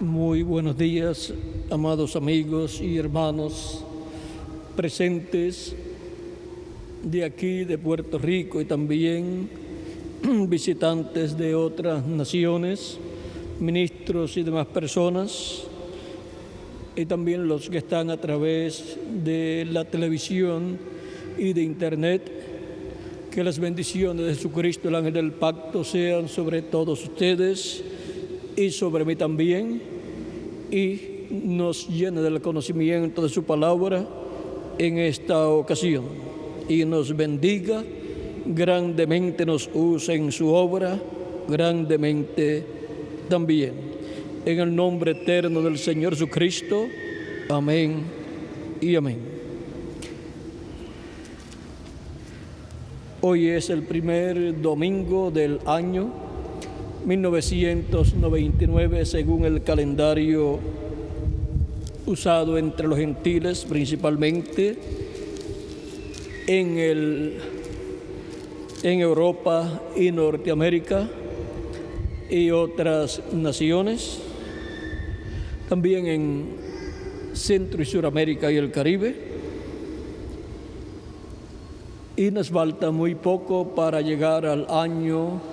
Muy buenos días, amados amigos y hermanos presentes de aquí, de Puerto Rico, y también visitantes de otras naciones, ministros y demás personas, y también los que están a través de la televisión y de internet. Que las bendiciones de Jesucristo, el ángel del pacto, sean sobre todos ustedes y sobre mí también, y nos llene del conocimiento de su palabra en esta ocasión, y nos bendiga grandemente, nos use en su obra grandemente también. En el nombre eterno del Señor Jesucristo, amén y amén. Hoy es el primer domingo del año 1999, según el calendario usado entre los gentiles, principalmente en Europa y Norteamérica y otras naciones, también en Centro y Suramérica y el Caribe. Y nos falta muy poco para llegar al año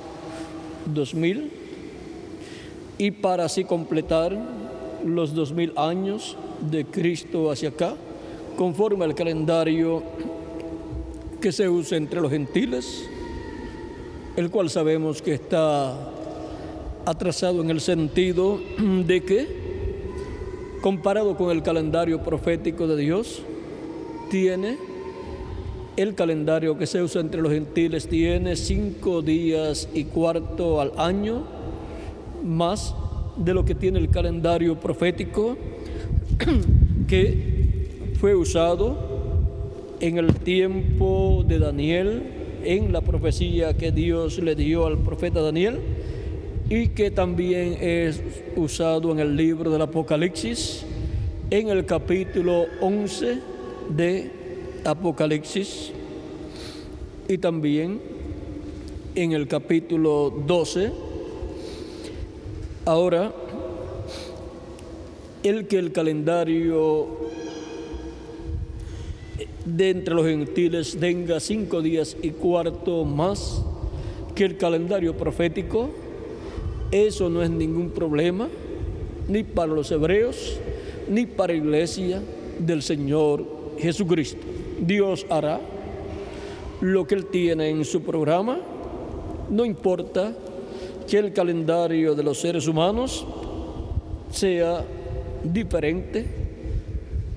2000 y para así completar los 2000 años de Cristo hacia acá, conforme al calendario que se usa entre los gentiles, el cual sabemos que está atrasado en el sentido de que, comparado con el calendario profético de Dios, el calendario que se usa entre los gentiles tiene 5 días y cuarto al año, más de lo que tiene el calendario profético que fue usado en el tiempo de Daniel, en la profecía que Dios le dio al profeta Daniel, y que también es usado en el libro del Apocalipsis, en el capítulo 11 de Apocalipsis, y también en el capítulo 12. Ahora, el calendario de entre los gentiles tenga 5 días y cuarto más que el calendario profético, eso no es ningún problema, ni para los hebreos, ni para la iglesia del Señor Jesucristo. Dios hará lo que Él tiene en su programa. No importa que el calendario de los seres humanos sea diferente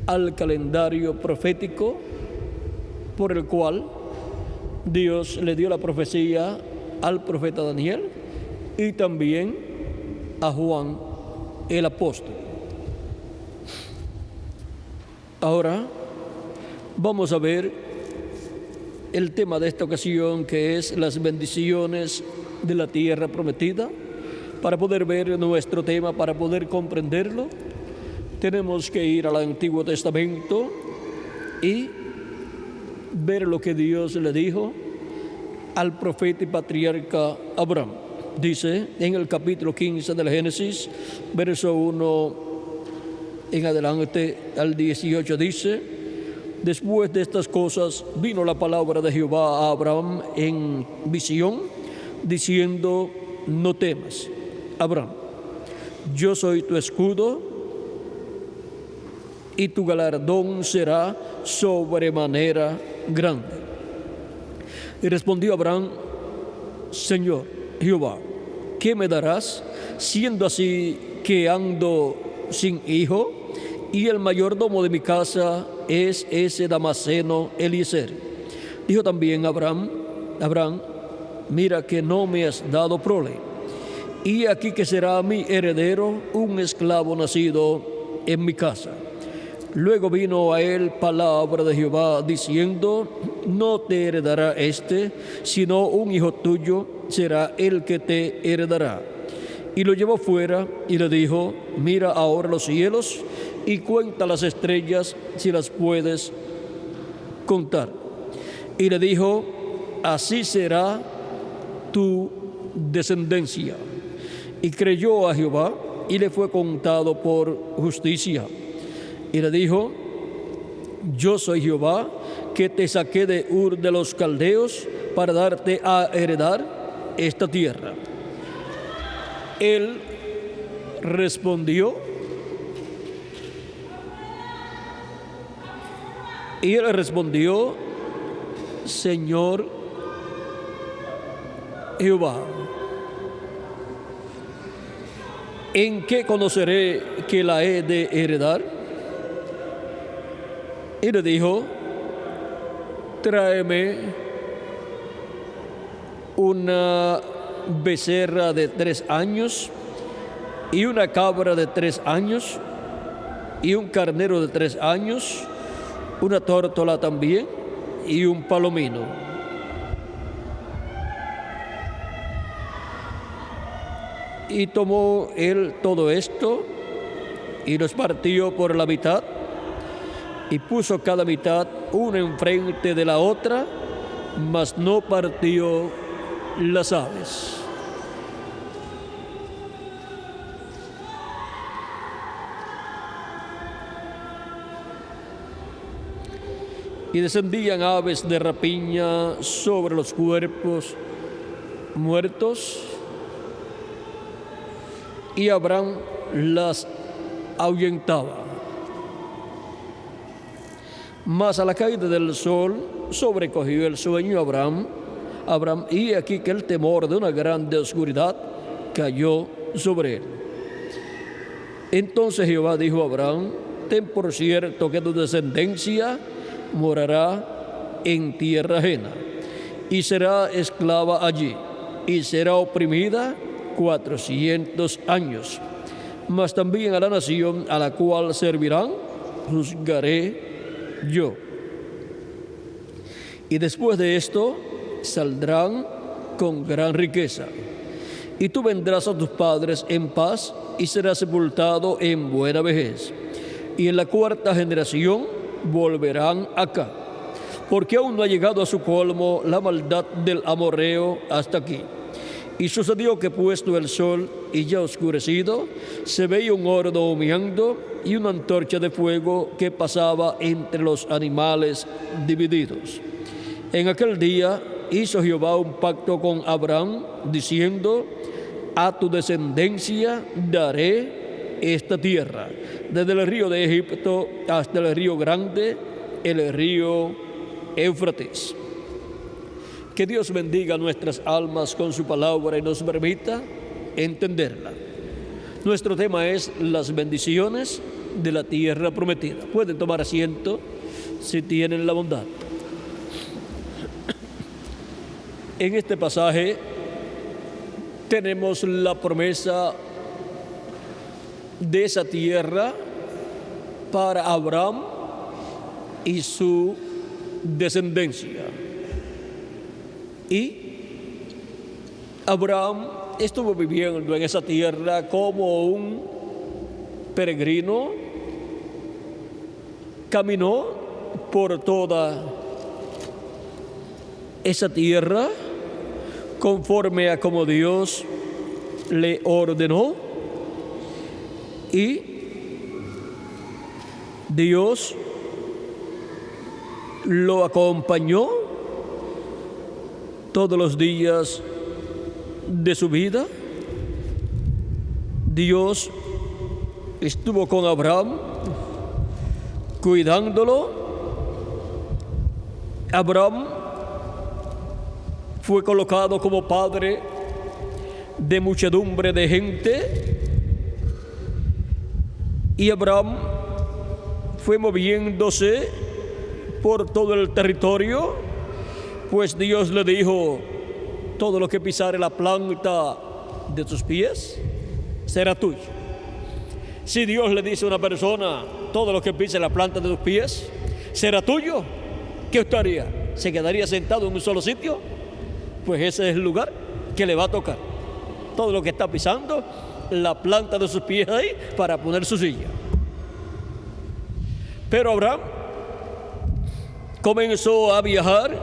al calendario profético por el cual Dios le dio la profecía al profeta Daniel y también a Juan el apóstol. Ahora vamos a ver el tema de esta ocasión, que es las bendiciones de la tierra prometida. Para poder ver nuestro tema, para poder comprenderlo, tenemos que ir al Antiguo Testamento y ver lo que Dios le dijo al profeta y patriarca Abraham. Dice en el capítulo 15 del Génesis, verso 1 en adelante al 18, dice: después de estas cosas vino la palabra de Jehová a Abraham en visión, diciendo: no temas, Abraham, yo soy tu escudo, y tu galardón será sobremanera grande. Y respondió Abraham: Señor Jehová, ¿qué me darás, siendo así que ando sin hijo, y el mayordomo de mi casa es ese Damaseno Eliezer? Dijo también Abraham: mira que no me has dado prole, y aquí que será mi heredero un esclavo nacido en mi casa. Luego vino a él palabra de Jehová diciendo: no te heredará sino un hijo tuyo será el que te heredará. Y lo llevó fuera y le dijo: mira ahora los cielos y cuenta las estrellas, si las puedes contar. Y le dijo: así será tu descendencia. Y creyó a Jehová, y le fue contado por justicia. Y le dijo: yo soy Jehová, que te saqué de Ur de los Caldeos para darte a heredar esta tierra. Él respondió, Señor Jehová, ¿en qué conoceré que la he de heredar? Y le dijo: tráeme una becerra de 3 años, y una cabra de 3 años, y un carnero de 3 años, una tórtola también, y un palomino. Y tomó él todo esto, y los partió por la mitad, y puso cada mitad una enfrente de la otra, mas no partió las aves. Y descendían aves de rapiña sobre los cuerpos muertos, y Abraham las ahuyentaba. Mas a la caída del sol sobrecogió el sueño a Abraham, y aquí que el temor de una grande oscuridad cayó sobre él. Entonces Jehová dijo a Abraham: ten por cierto que tu descendencia morará en tierra ajena, y será esclava allí, y será oprimida 400 años. Mas también a la nación a la cual servirán juzgaré yo. Y después de esto saldrán con gran riqueza. Y tú vendrás a tus padres en paz, y serás sepultado en buena vejez. Y en la 4ª generación volverán acá, porque aún no ha llegado a su colmo la maldad del amorreo hasta aquí. Y sucedió que puesto el sol y ya oscurecido, se veía un horno humeando y una antorcha de fuego que pasaba entre los animales divididos. En aquel día hizo Jehová un pacto con Abraham, diciendo: a tu descendencia daré esta tierra, desde el río de Egipto hasta el río grande, el río Éufrates. Que Dios bendiga nuestras almas con su palabra y nos permita entenderla. Nuestro tema es las bendiciones de la tierra prometida. Pueden tomar asiento si tienen la bondad. En este pasaje tenemos la promesa de esa tierra para Abraham y su descendencia. Y Abraham estuvo viviendo en esa tierra como un peregrino, caminó por toda esa tierra conforme a como Dios le ordenó, y Dios lo acompañó todos los días de su vida. Dios estuvo con Abraham, cuidándolo. Abraham fue colocado como padre de muchedumbre de gente, y Abraham fue moviéndose por todo el territorio, pues Dios le dijo: todo lo que pisare la planta de tus pies será tuyo. Si Dios le dice a una persona: todo lo que pise la planta de tus pies será tuyo, ¿qué usted haría? ¿Se quedaría sentado en un solo sitio? Pues ese es el lugar que le va a tocar. Todo lo que está pisando la planta de sus pies ahí para poner su silla. Pero Abraham comenzó a viajar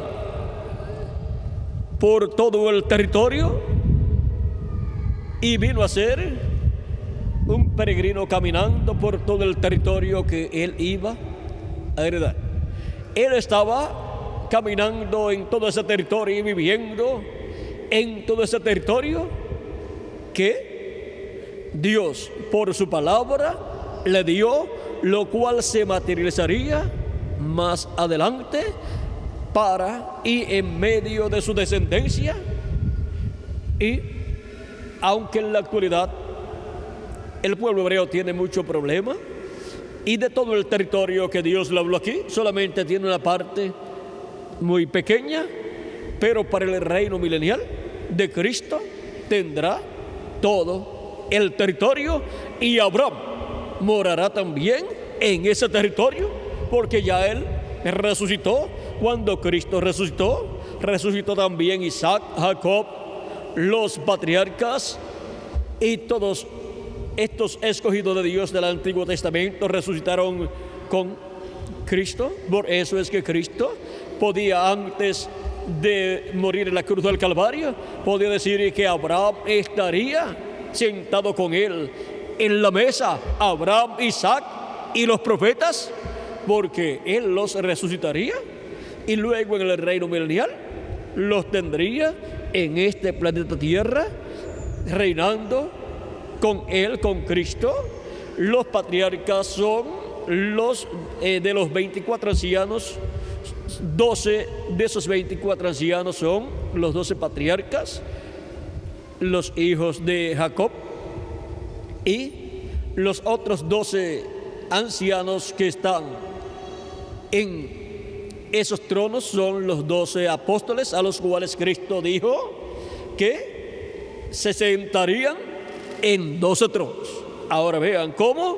por todo el territorio y vino a ser un peregrino caminando por todo el territorio que él iba a heredar. Él estaba caminando en todo ese territorio y viviendo en todo ese territorio que Dios por su palabra le dio, lo cual se materializaría más adelante para y en medio de su descendencia. Y aunque en la actualidad el pueblo hebreo tiene mucho problema, y de todo el territorio que Dios le habló aquí, solamente tiene una parte muy pequeña, pero para el reino milenial de Cristo tendrá todo el territorio, y Abraham morará también en ese territorio, porque ya él resucitó. Cuando Cristo resucitó también Isaac, Jacob, los patriarcas y todos estos escogidos de Dios del Antiguo Testamento resucitaron con Cristo. Por eso es que Cristo podía, antes de morir en la cruz del Calvario, podía decir que Abraham estaría sentado con él en la mesa, Abraham, Isaac y los profetas, porque él los resucitaría y luego en el reino milenial los tendría en este planeta Tierra, reinando con él, con Cristo. Los patriarcas son los de los 24 ancianos. 12 de esos 24 ancianos son los 12 patriarcas, los hijos de Jacob, y los otros 12 ancianos que están en esos tronos son los 12 apóstoles, a los cuales Cristo dijo que se sentarían en 12 tronos. Ahora vean cómo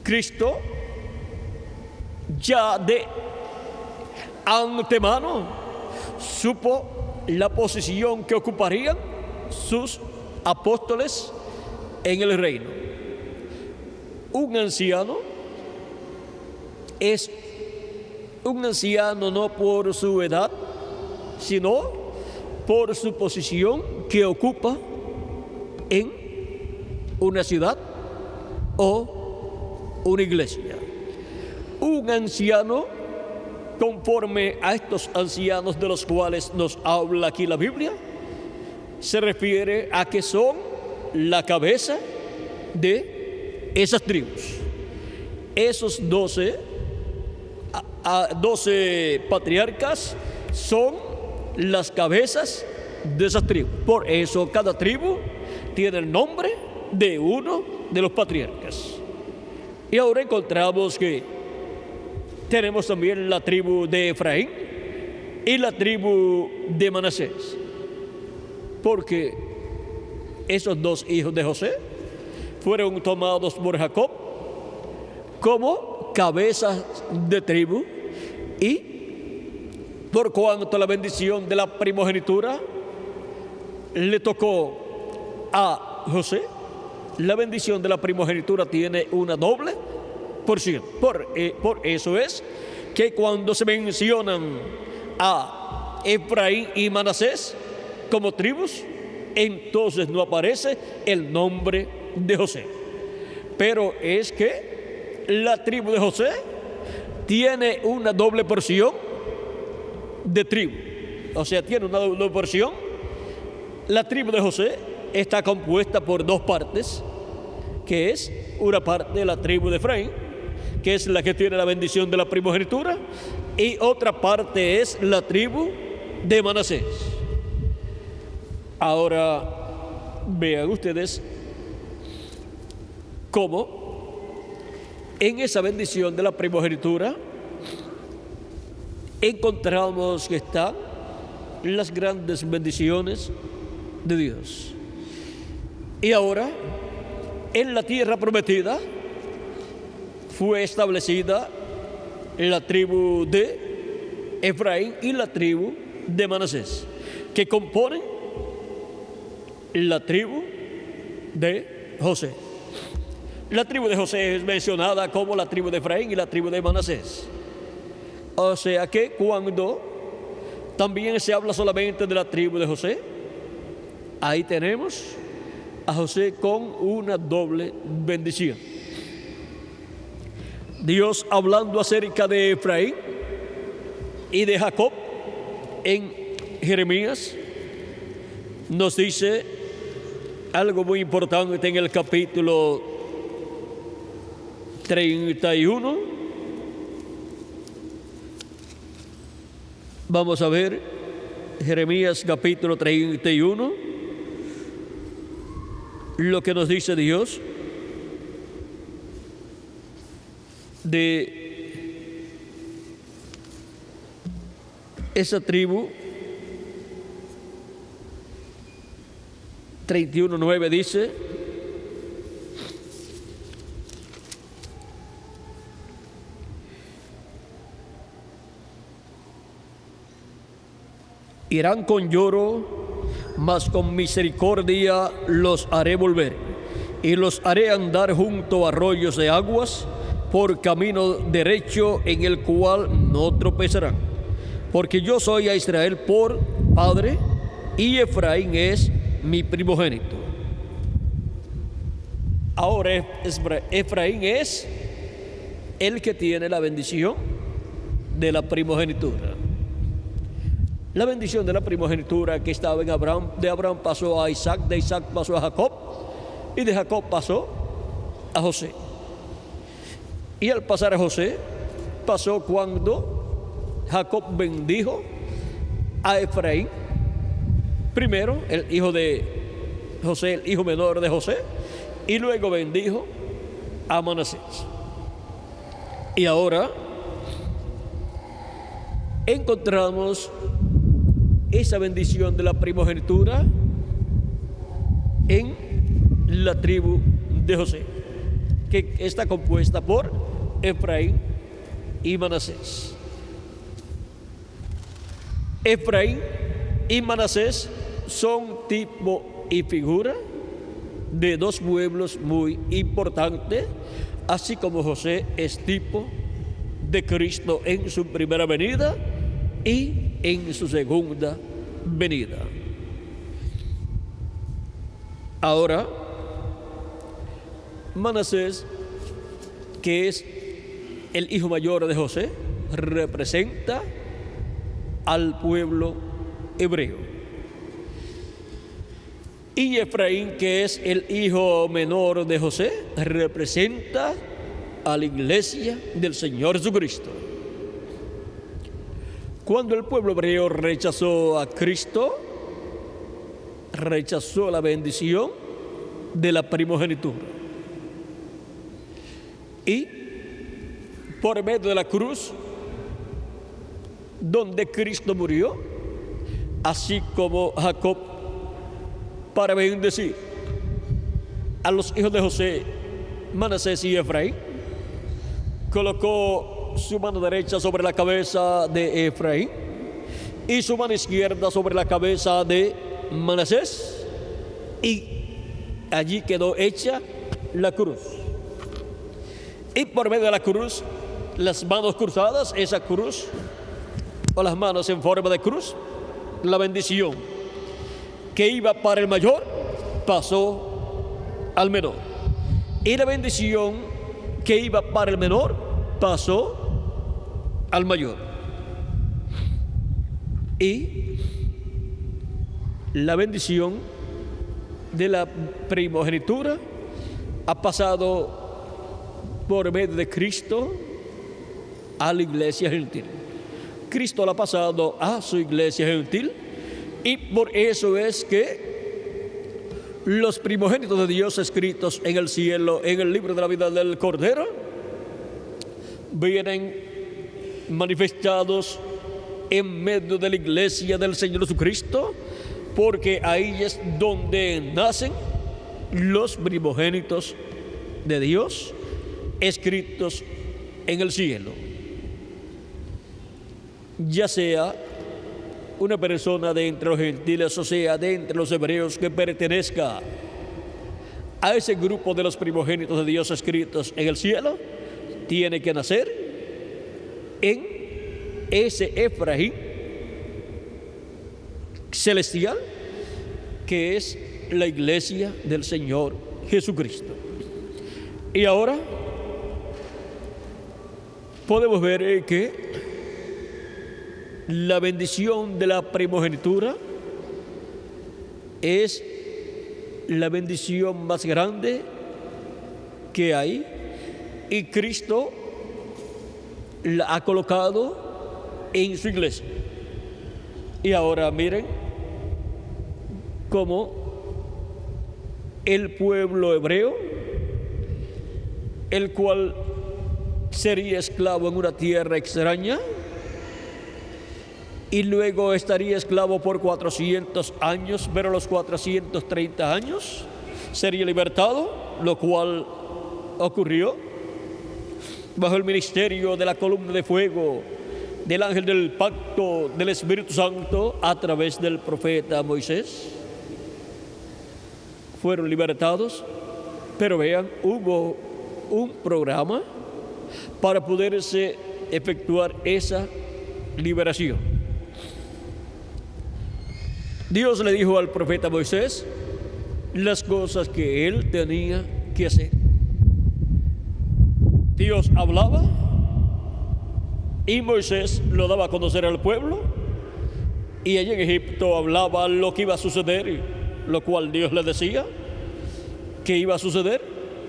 Cristo ya de antemano supo la posición que ocuparían sus apóstoles en el reino. Un anciano es un anciano no por su edad, sino por su posición que ocupa en una ciudad o una iglesia. Un anciano, conforme a estos ancianos de los cuales nos habla aquí la Biblia, se refiere a que son la cabeza de esas tribus. Esos 12 patriarcas son las cabezas de esas tribus. Por eso cada tribu tiene el nombre de uno de los patriarcas. Y ahora encontramos que tenemos también la tribu de Efraín y la tribu de Manasés, porque esos dos hijos de José fueron tomados por Jacob como cabezas de tribu, y por cuanto la bendición de la primogenitura le tocó a José, la bendición de la primogenitura tiene una doble porción. Por eso es que cuando se mencionan a Efraín y Manasés como tribus, entonces no aparece el nombre de José. Pero es que la tribu de José tiene una doble porción de tribu. O sea, tiene una doble porción. La tribu de José está compuesta por dos partes, que es una parte de la tribu de Efraín, que es la que tiene la bendición de la primogenitura, y otra parte es la tribu de Manasés. Ahora vean ustedes cómo en esa bendición de la primogenitura encontramos que están las grandes bendiciones de Dios. Y ahora, en la tierra prometida, fue establecida la tribu de Efraín y la tribu de Manasés, que componen la tribu de José. La tribu de José es mencionada como la tribu de Efraín y la tribu de Manasés. O sea que cuando también se habla solamente de la tribu de José, ahí tenemos a José con una doble bendición. Dios, hablando acerca de Efraín y de Jacob en Jeremías, nos dice algo muy importante en el capítulo 31. Vamos a ver Jeremías capítulo 31, lo que nos dice Dios de esa tribu. 31:9 dice: irán con lloro, mas con misericordia los haré volver, y los haré andar junto a arroyos de aguas, por camino derecho en el cual no tropezarán. Porque yo soy a Israel por padre, y Efraín es mi primogénito. Ahora Efraín es el que tiene la bendición de la primogenitura. La bendición de la primogenitura que estaba en Abraham, de Abraham pasó a Isaac, de Isaac pasó a Jacob, y de Jacob pasó a José. Y al pasar a José, pasó cuando Jacob bendijo a Efraín, primero el hijo de José, el hijo menor de José, y luego bendijo a Manasés. Y ahora encontramos esa bendición de la primogenitura en la tribu de José, que está compuesta por Efraín y Manasés. Efraín y Manasés son tipo y figura de dos pueblos muy importantes, así como José es tipo de Cristo en su primera venida y en su segunda venida. Ahora, Manasés, que es el hijo mayor de José, representa al pueblo hebreo. Y Efraín, que es el hijo menor de José, representa a la iglesia del Señor Jesucristo. Cuando el pueblo hebreo rechazó a Cristo, rechazó la bendición de la primogenitura. Y por medio de la cruz, donde Cristo murió, así como Jacob, para bendecir a los hijos de José, Manasés y Efraín, colocó su mano derecha sobre la cabeza de Efraín y su mano izquierda sobre la cabeza de Manasés, y allí quedó hecha la cruz. Y por medio de la cruz, las manos cruzadas, esa cruz, o las manos en forma de cruz, la bendición que iba para el mayor pasó al menor, y la bendición que iba para el menor pasó al mayor. Y la bendición de la primogenitura ha pasado por medio de Cristo a la iglesia gentil. Cristo la ha pasado a su iglesia gentil, y por eso es que los primogénitos de Dios escritos en el cielo, en el libro de la vida del Cordero, vienen manifestados en medio de la iglesia del Señor Jesucristo, porque ahí es donde nacen los primogénitos de Dios escritos en el cielo. Ya sea una persona de entre los gentiles, o sea, de entre los hebreos, que pertenezca a ese grupo de los primogénitos de Dios escritos en el cielo, tiene que nacer en ese Efraín celestial, que es la iglesia del Señor Jesucristo. Y ahora podemos ver que la bendición de la primogenitura es la bendición más grande que hay, y Cristo la ha colocado en su iglesia. Y ahora miren cómo el pueblo hebreo, el cual sería esclavo en una tierra extraña y luego estaría esclavo por 400 años, pero a los 430 años sería libertado, lo cual ocurrió bajo el ministerio de la columna de fuego, del ángel del pacto, del Espíritu Santo, a través del profeta Moisés. Fueron libertados, pero vean, hubo un programa para poderse efectuar esa liberación. Dios le dijo al profeta Moisés las cosas que él tenía que hacer. Dios hablaba y Moisés lo daba a conocer al pueblo, y allí en Egipto hablaba lo que iba a suceder, lo cual Dios le decía que iba a suceder,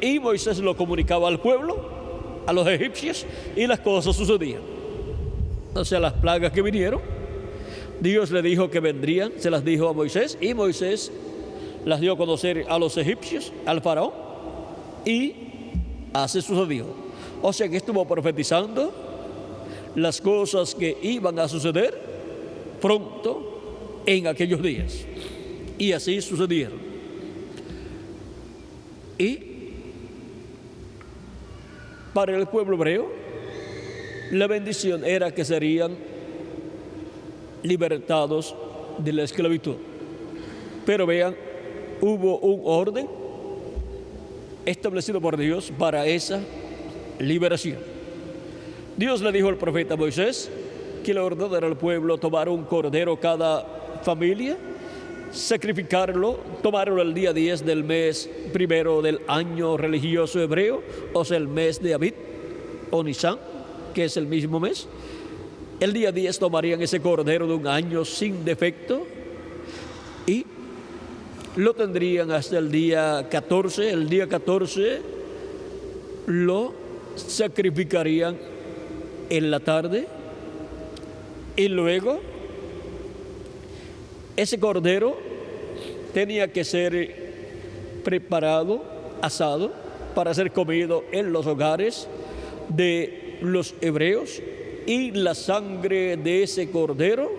y Moisés lo comunicaba al pueblo, a los egipcios, y las cosas sucedían. O sea, las plagas que vinieron, Dios le dijo que vendrían, se las dijo a Moisés, y Moisés las dio a conocer a los egipcios, al faraón, y así sucedió. O sea que estuvo profetizando las cosas que iban a suceder pronto en aquellos días, y así sucedieron. Y para el pueblo hebreo la bendición era que serían libertados de la esclavitud. Pero vean, hubo un orden establecido por Dios para esa liberación. Dios le dijo al profeta Moisés que le ordenara al pueblo tomar un cordero cada familia, sacrificarlo, tomarlo el día 10 del mes primero del año religioso hebreo, o sea, el mes de Abib o Nisan, que es el mismo mes. El día 10 tomarían ese cordero de un año sin defecto y lo tendrían hasta el día 14. El día 14 lo sacrificarían en la tarde, y luego ese cordero tenía que ser preparado, asado, para ser comido en los hogares de los hebreos, y la sangre de ese cordero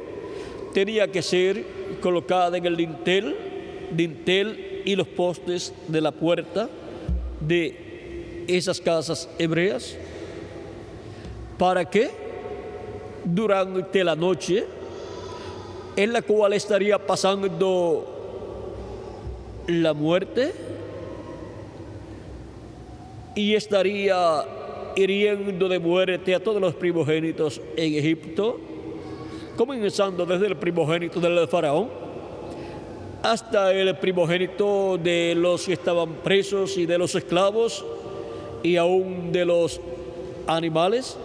tenía que ser colocada en el dintel y los postes de la puerta de esas casas hebreas, para que durante la noche en la cual estaría pasando la muerte y estaría hiriendo de muerte a todos los primogénitos en Egipto, comenzando desde el primogénito del faraón hasta el primogénito de los que estaban presos y de los esclavos y aún de los animales.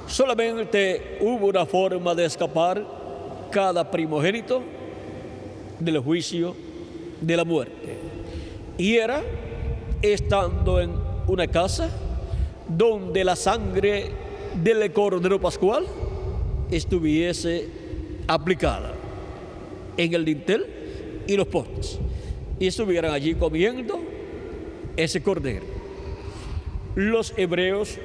Solamente hubo una forma de escapar cada primogénito del juicio de la muerte, y era estando en una casa donde la sangre del cordero pascual estuviese aplicada en el dintel y los postes, y estuvieran allí comiendo ese cordero. Los hebreos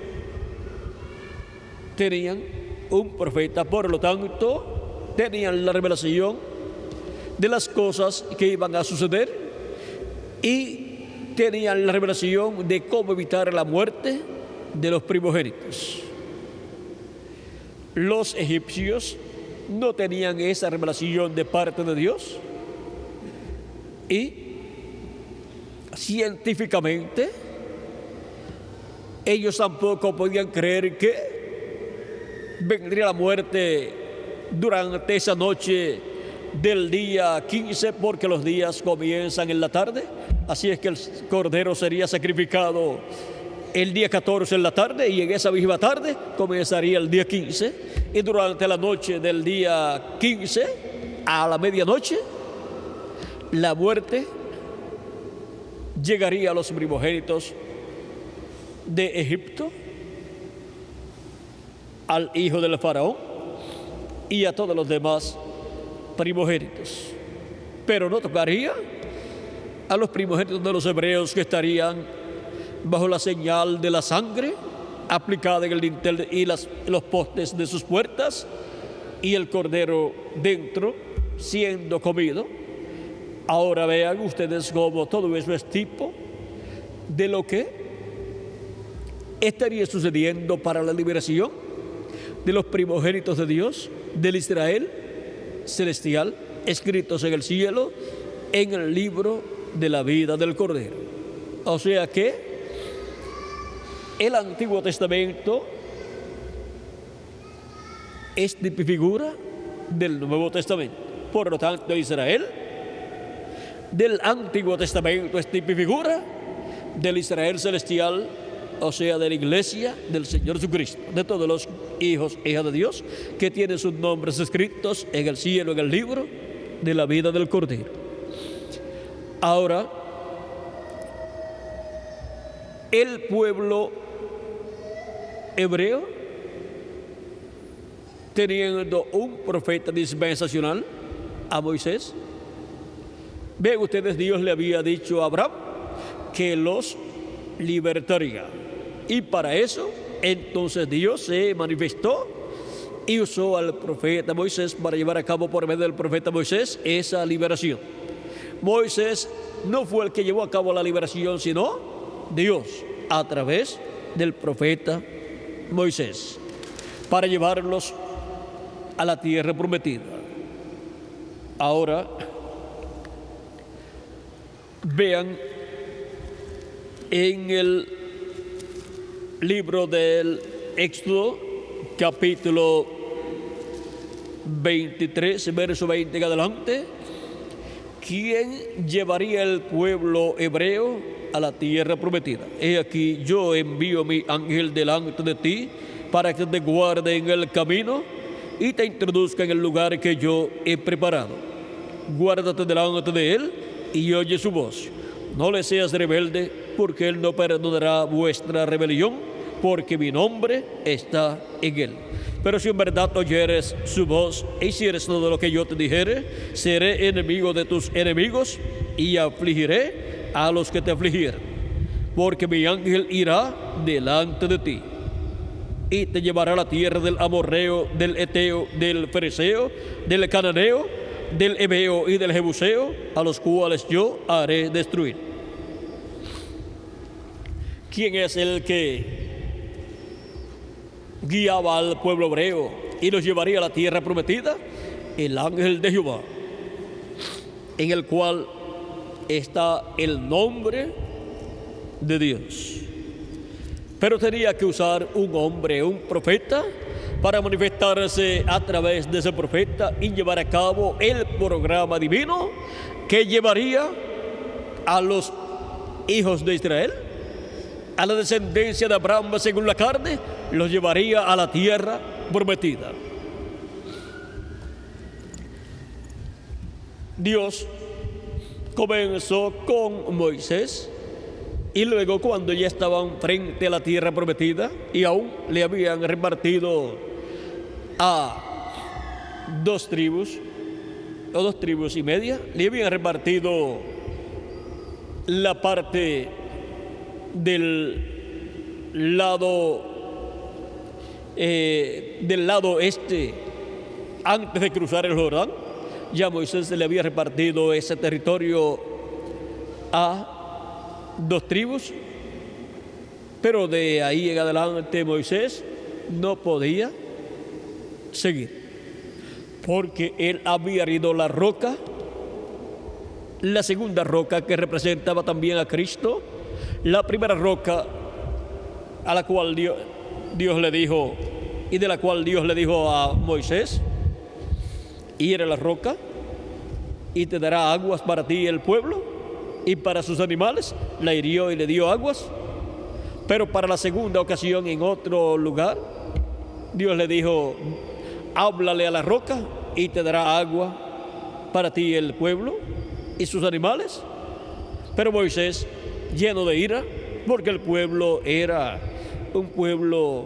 tenían un profeta, por lo tanto tenían la revelación de las cosas que iban a suceder, y tenían la revelación de cómo evitar la muerte de los primogénitos. Los egipcios no tenían esa revelación de parte de Dios, y científicamente ellos tampoco podían creer que vendría la muerte durante esa noche del día 15, porque los días comienzan en la tarde. Así es que el cordero sería sacrificado el día 14 en la tarde, y en esa misma tarde comenzaría el día 15. Y durante la noche del día 15 a la medianoche, la muerte llegaría a los primogénitos de Egipto, al hijo del faraón y a todos los demás primogénitos. Pero no tocaría a los primogénitos de los hebreos, que estarían bajo la señal de la sangre aplicada en el dintel y los postes de sus puertas, y el cordero dentro siendo comido. Ahora vean ustedes cómo todo eso es tipo de lo que estaría sucediendo para la liberación de los primogénitos de Dios, del Israel celestial, escritos en el cielo, en el libro de la vida del Cordero. O sea que el Antiguo Testamento es figura del Nuevo Testamento. Por lo tanto, Israel del Antiguo Testamento es figura del Israel celestial, o sea, de la iglesia del Señor Jesucristo, de todos los hijos e hijas de Dios que tienen sus nombres escritos en el cielo, en el libro de la vida del Cordero. Ahora, el pueblo hebreo, teniendo un profeta dispensacional, a Moisés, ven ustedes, Dios le había dicho a Abraham que los libertaría. Y para eso, entonces Dios se manifestó y usó al profeta Moisés para llevar a cabo por medio del profeta Moisés esa liberación. Moisés no fue el que llevó a cabo la liberación, sino Dios, a través del profeta Moisés, para llevarlos a la tierra prometida. Ahora, vean en el libro del Éxodo, capítulo 23, verso 20 en adelante, ¿quién llevaría el pueblo hebreo a la tierra prometida? He aquí, yo envío mi ángel delante de ti para que te guarde en el camino y te introduzca en el lugar que yo he preparado. Guárdate delante de él y oye su voz. No le seas rebelde, porque él no perdonará vuestra rebelión, porque mi nombre está en él. Pero si en verdad oyeres su voz e hicieres todo lo que yo te dijere, seré enemigo de tus enemigos y afligiré a los que te afligieren. Porque mi ángel irá delante de ti y te llevará a la tierra del amorreo, del eteo, del fereceo, del cananeo, del heveo y del jebuseo, a los cuales yo haré destruir. ¿Quién es el que guiaba al pueblo hebreo y los llevaría a la tierra prometida? El ángel de Jehová, en el cual está el nombre de Dios. Pero tenía que usar un hombre, un profeta, para manifestarse a través de ese profeta y llevar a cabo el programa divino que llevaría a los hijos de Israel, a la descendencia de Abraham según la carne, los llevaría a la tierra prometida. Dios comenzó con Moisés, y luego, cuando ya estaban frente a la tierra prometida y aún le habían repartido a 2 tribus o 2 tribus y media, le habían repartido la parte del lado este antes de cruzar el Jordán. Ya Moisés le había repartido ese territorio a 2 tribus, pero de ahí en adelante Moisés no podía seguir, porque él había herido la roca, la segunda roca que representaba también a Cristo, la primera roca a la cual Dios le dijo, y de la cual Dios le dijo a Moisés, y era la roca y te dará aguas para ti y el pueblo, y para sus animales. La hirió y le dio aguas. Pero para la segunda ocasión, en otro lugar, Dios le dijo: háblale a la roca y te dará agua para ti y el pueblo y sus animales. Pero Moisés, lleno de ira, porque el pueblo era un pueblo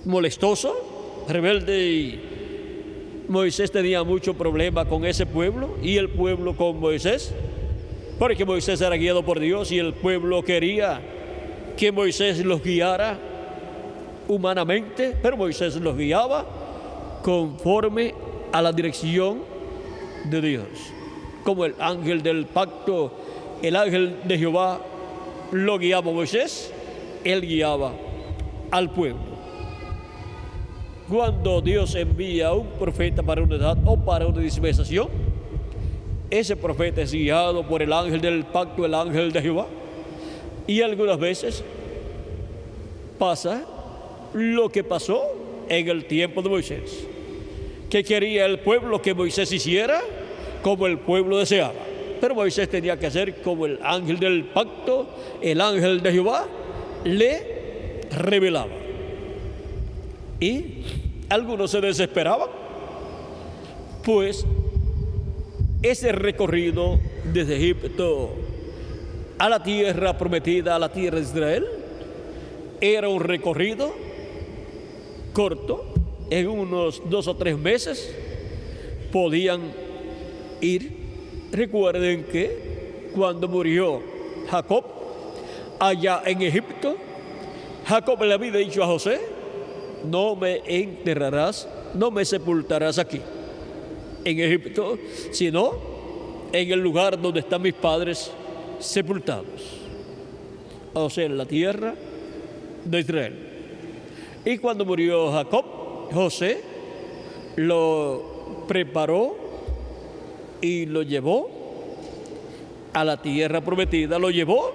molestoso, rebelde, y Moisés tenía mucho problema con ese pueblo y el pueblo con Moisés, porque Moisés era guiado por Dios y el pueblo quería que Moisés los guiara humanamente, pero Moisés los guiaba conforme a la dirección de Dios. Como el ángel del pacto, el ángel de Jehová lo guiaba a Moisés, él guiaba al pueblo. Cuando Dios envía a un profeta para una edad o para una dispensación, ese profeta es guiado por el ángel del pacto, el ángel de Jehová. Y algunas veces pasa lo que pasó en el tiempo de Moisés, que quería el pueblo que Moisés hiciera como el pueblo deseaba. Pero Moisés tenía que hacer como el ángel del pacto, el ángel de Jehová, le revelaba. Y algunos se desesperaban, pues ese recorrido desde Egipto a la tierra prometida, a la tierra de Israel, era un recorrido corto. En unos 2 o 3 meses podían ir. Recuerden que cuando murió Jacob allá en Egipto, Jacob le había dicho a José: no me enterrarás, no me sepultarás aquí en Egipto, sino en el lugar donde están mis padres sepultados, o sea, en la tierra de Israel. Y cuando murió Jacob, José lo preparó y lo llevó a la tierra prometida, lo llevó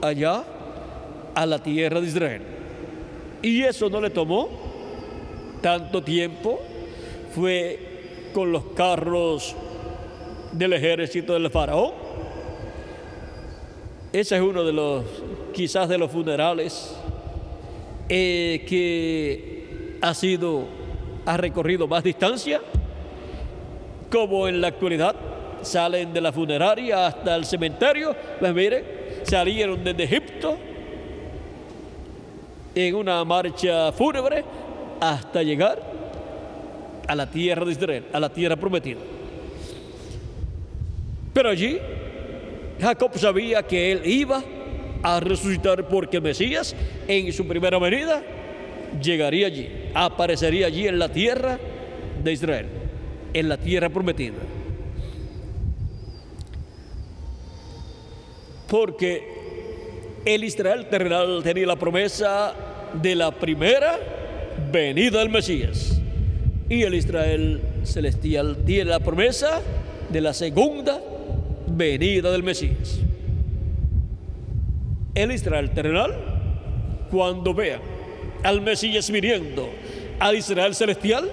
allá a la tierra de Israel. Y eso no le tomó tanto tiempo, fue con los carros del ejército del faraón. Ese es uno de los, quizás de los funerales que ha recorrido más distancia. Como en la actualidad salen de la funeraria hasta el cementerio, pues miren, salieron desde Egipto en una marcha fúnebre hasta llegar a la tierra de Israel, a la tierra prometida. Pero allí Jacob sabía que él iba a resucitar, porque el Mesías en su primera venida llegaría allí, aparecería allí en la tierra de Israel, en la tierra prometida. Porque el Israel terrenal tenía la promesa de la primera venida del Mesías, y el Israel celestial tiene la promesa de la segunda venida del Mesías. El Israel terrenal, cuando vea al Mesías viniendo al Israel celestial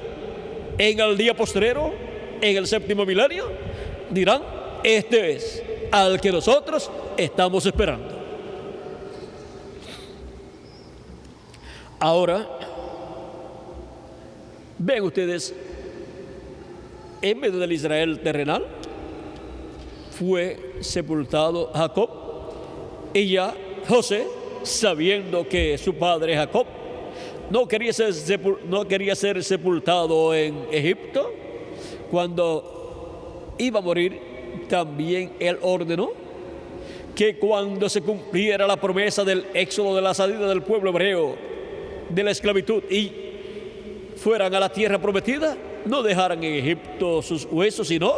en el día postrero, en el 7º milenio, dirán: este es al que nosotros estamos esperando. Ahora, ven ustedes, en medio del Israel terrenal fue sepultado Jacob, y ya José, sabiendo que su padre Jacob no quería ser sepultado en Egipto, cuando iba a morir, también él ordenó que cuando se cumpliera la promesa del éxodo, de la salida del pueblo hebreo de la esclavitud y fueran a la tierra prometida, no dejaran en Egipto sus huesos, sino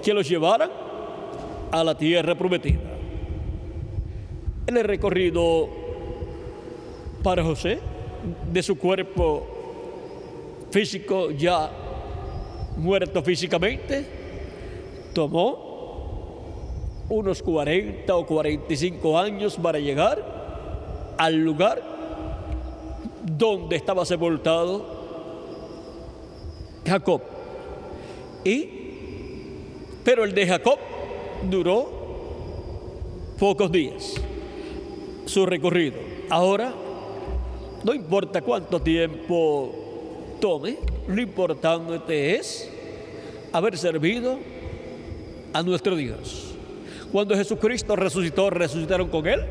que los llevaran a la tierra prometida. En el recorrido para José, de su cuerpo físico ya muerto físicamente, tomó unos 40 o 45 años para llegar al lugar donde estaba sepultado Jacob. Y Pero el de Jacob duró pocos días, su recorrido. Ahora, no importa cuánto tiempo tome, lo importante es haber servido a nuestro Dios. Cuando Jesucristo resucitó, resucitaron con Él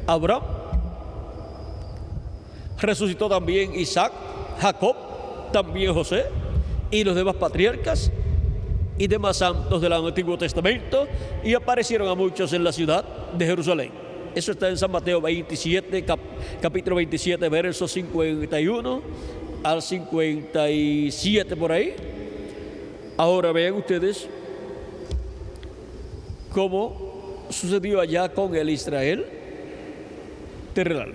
Abraham, resucitó también Isaac, Jacob, también José y los demás patriarcas y demás santos del Antiguo Testamento, y aparecieron a muchos en la ciudad de Jerusalén. Eso está en San Mateo 27, capítulo 27, versos 51 al 57 por ahí. Ahora vean ustedes cómo sucedió allá con el Israel terrenal.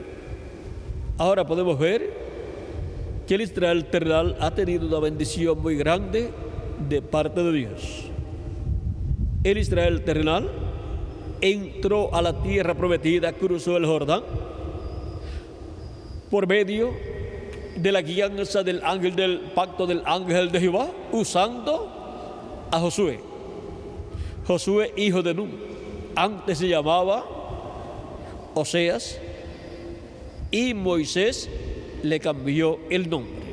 Ahora podemos ver que el Israel terrenal ha tenido una bendición muy grande de parte de Dios. El Israel terrenal entró a la tierra prometida, cruzó el Jordán por medio de la guianza del ángel del pacto del ángel de Jehová, usando a Josué. Josué, hijo de Nun, antes se llamaba Oseas, y Moisés le cambió el nombre.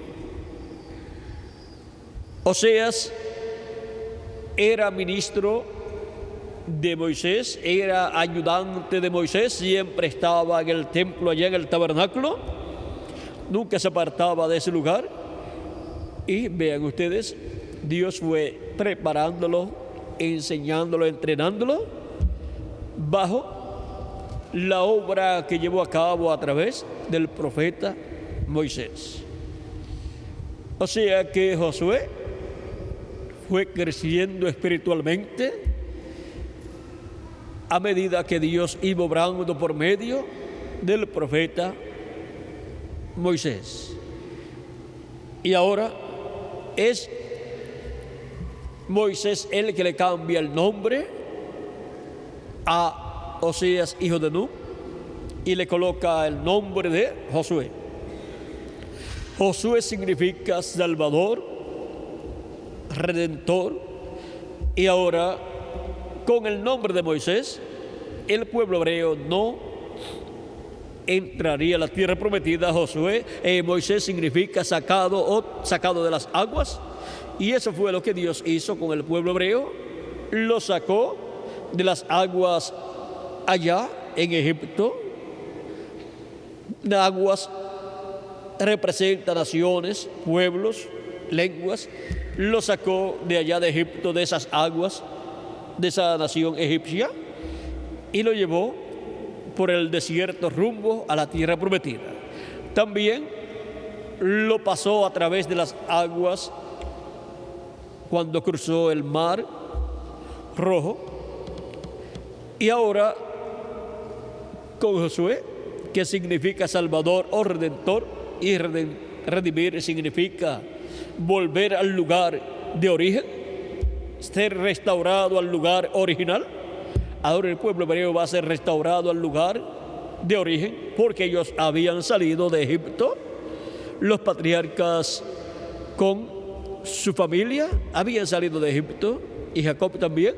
Oseas era ministro de Moisés, era ayudante de Moisés, siempre estaba en el templo, allá en el tabernáculo, nunca se apartaba de ese lugar. Y vean ustedes, Dios fue preparándolo, enseñándolo, entrenándolo bajo la obra que llevó a cabo a través del profeta Moisés. O sea que Josué fue creciendo espiritualmente a medida que Dios iba obrando por medio del profeta Moisés. Y ahora es Moisés el que le cambia el nombre a Oseas, hijo de Nun, y le coloca el nombre de Josué. Josué significa Salvador, Redentor, y ahora con el nombre de Moisés, el pueblo hebreo no entraría a la tierra prometida. Moisés significa sacado de las aguas, y eso fue lo que Dios hizo con el pueblo hebreo. Lo sacó de las aguas allá en Egipto. Aguas representa naciones, pueblos, lenguas. Lo sacó de allá de Egipto, de esas aguas, de esa nación egipcia, y lo llevó por el desierto rumbo a la tierra prometida. También lo pasó a través de las aguas cuando cruzó el mar Rojo. Y ahora con Josué, que significa Salvador o Redentor, y redimir significa volver al lugar de origen, ser restaurado al lugar original. Ahora el pueblo hebreo va a ser restaurado al lugar de origen, porque ellos habían salido de Egipto. Los patriarcas con su familia habían salido de Egipto, y Jacob también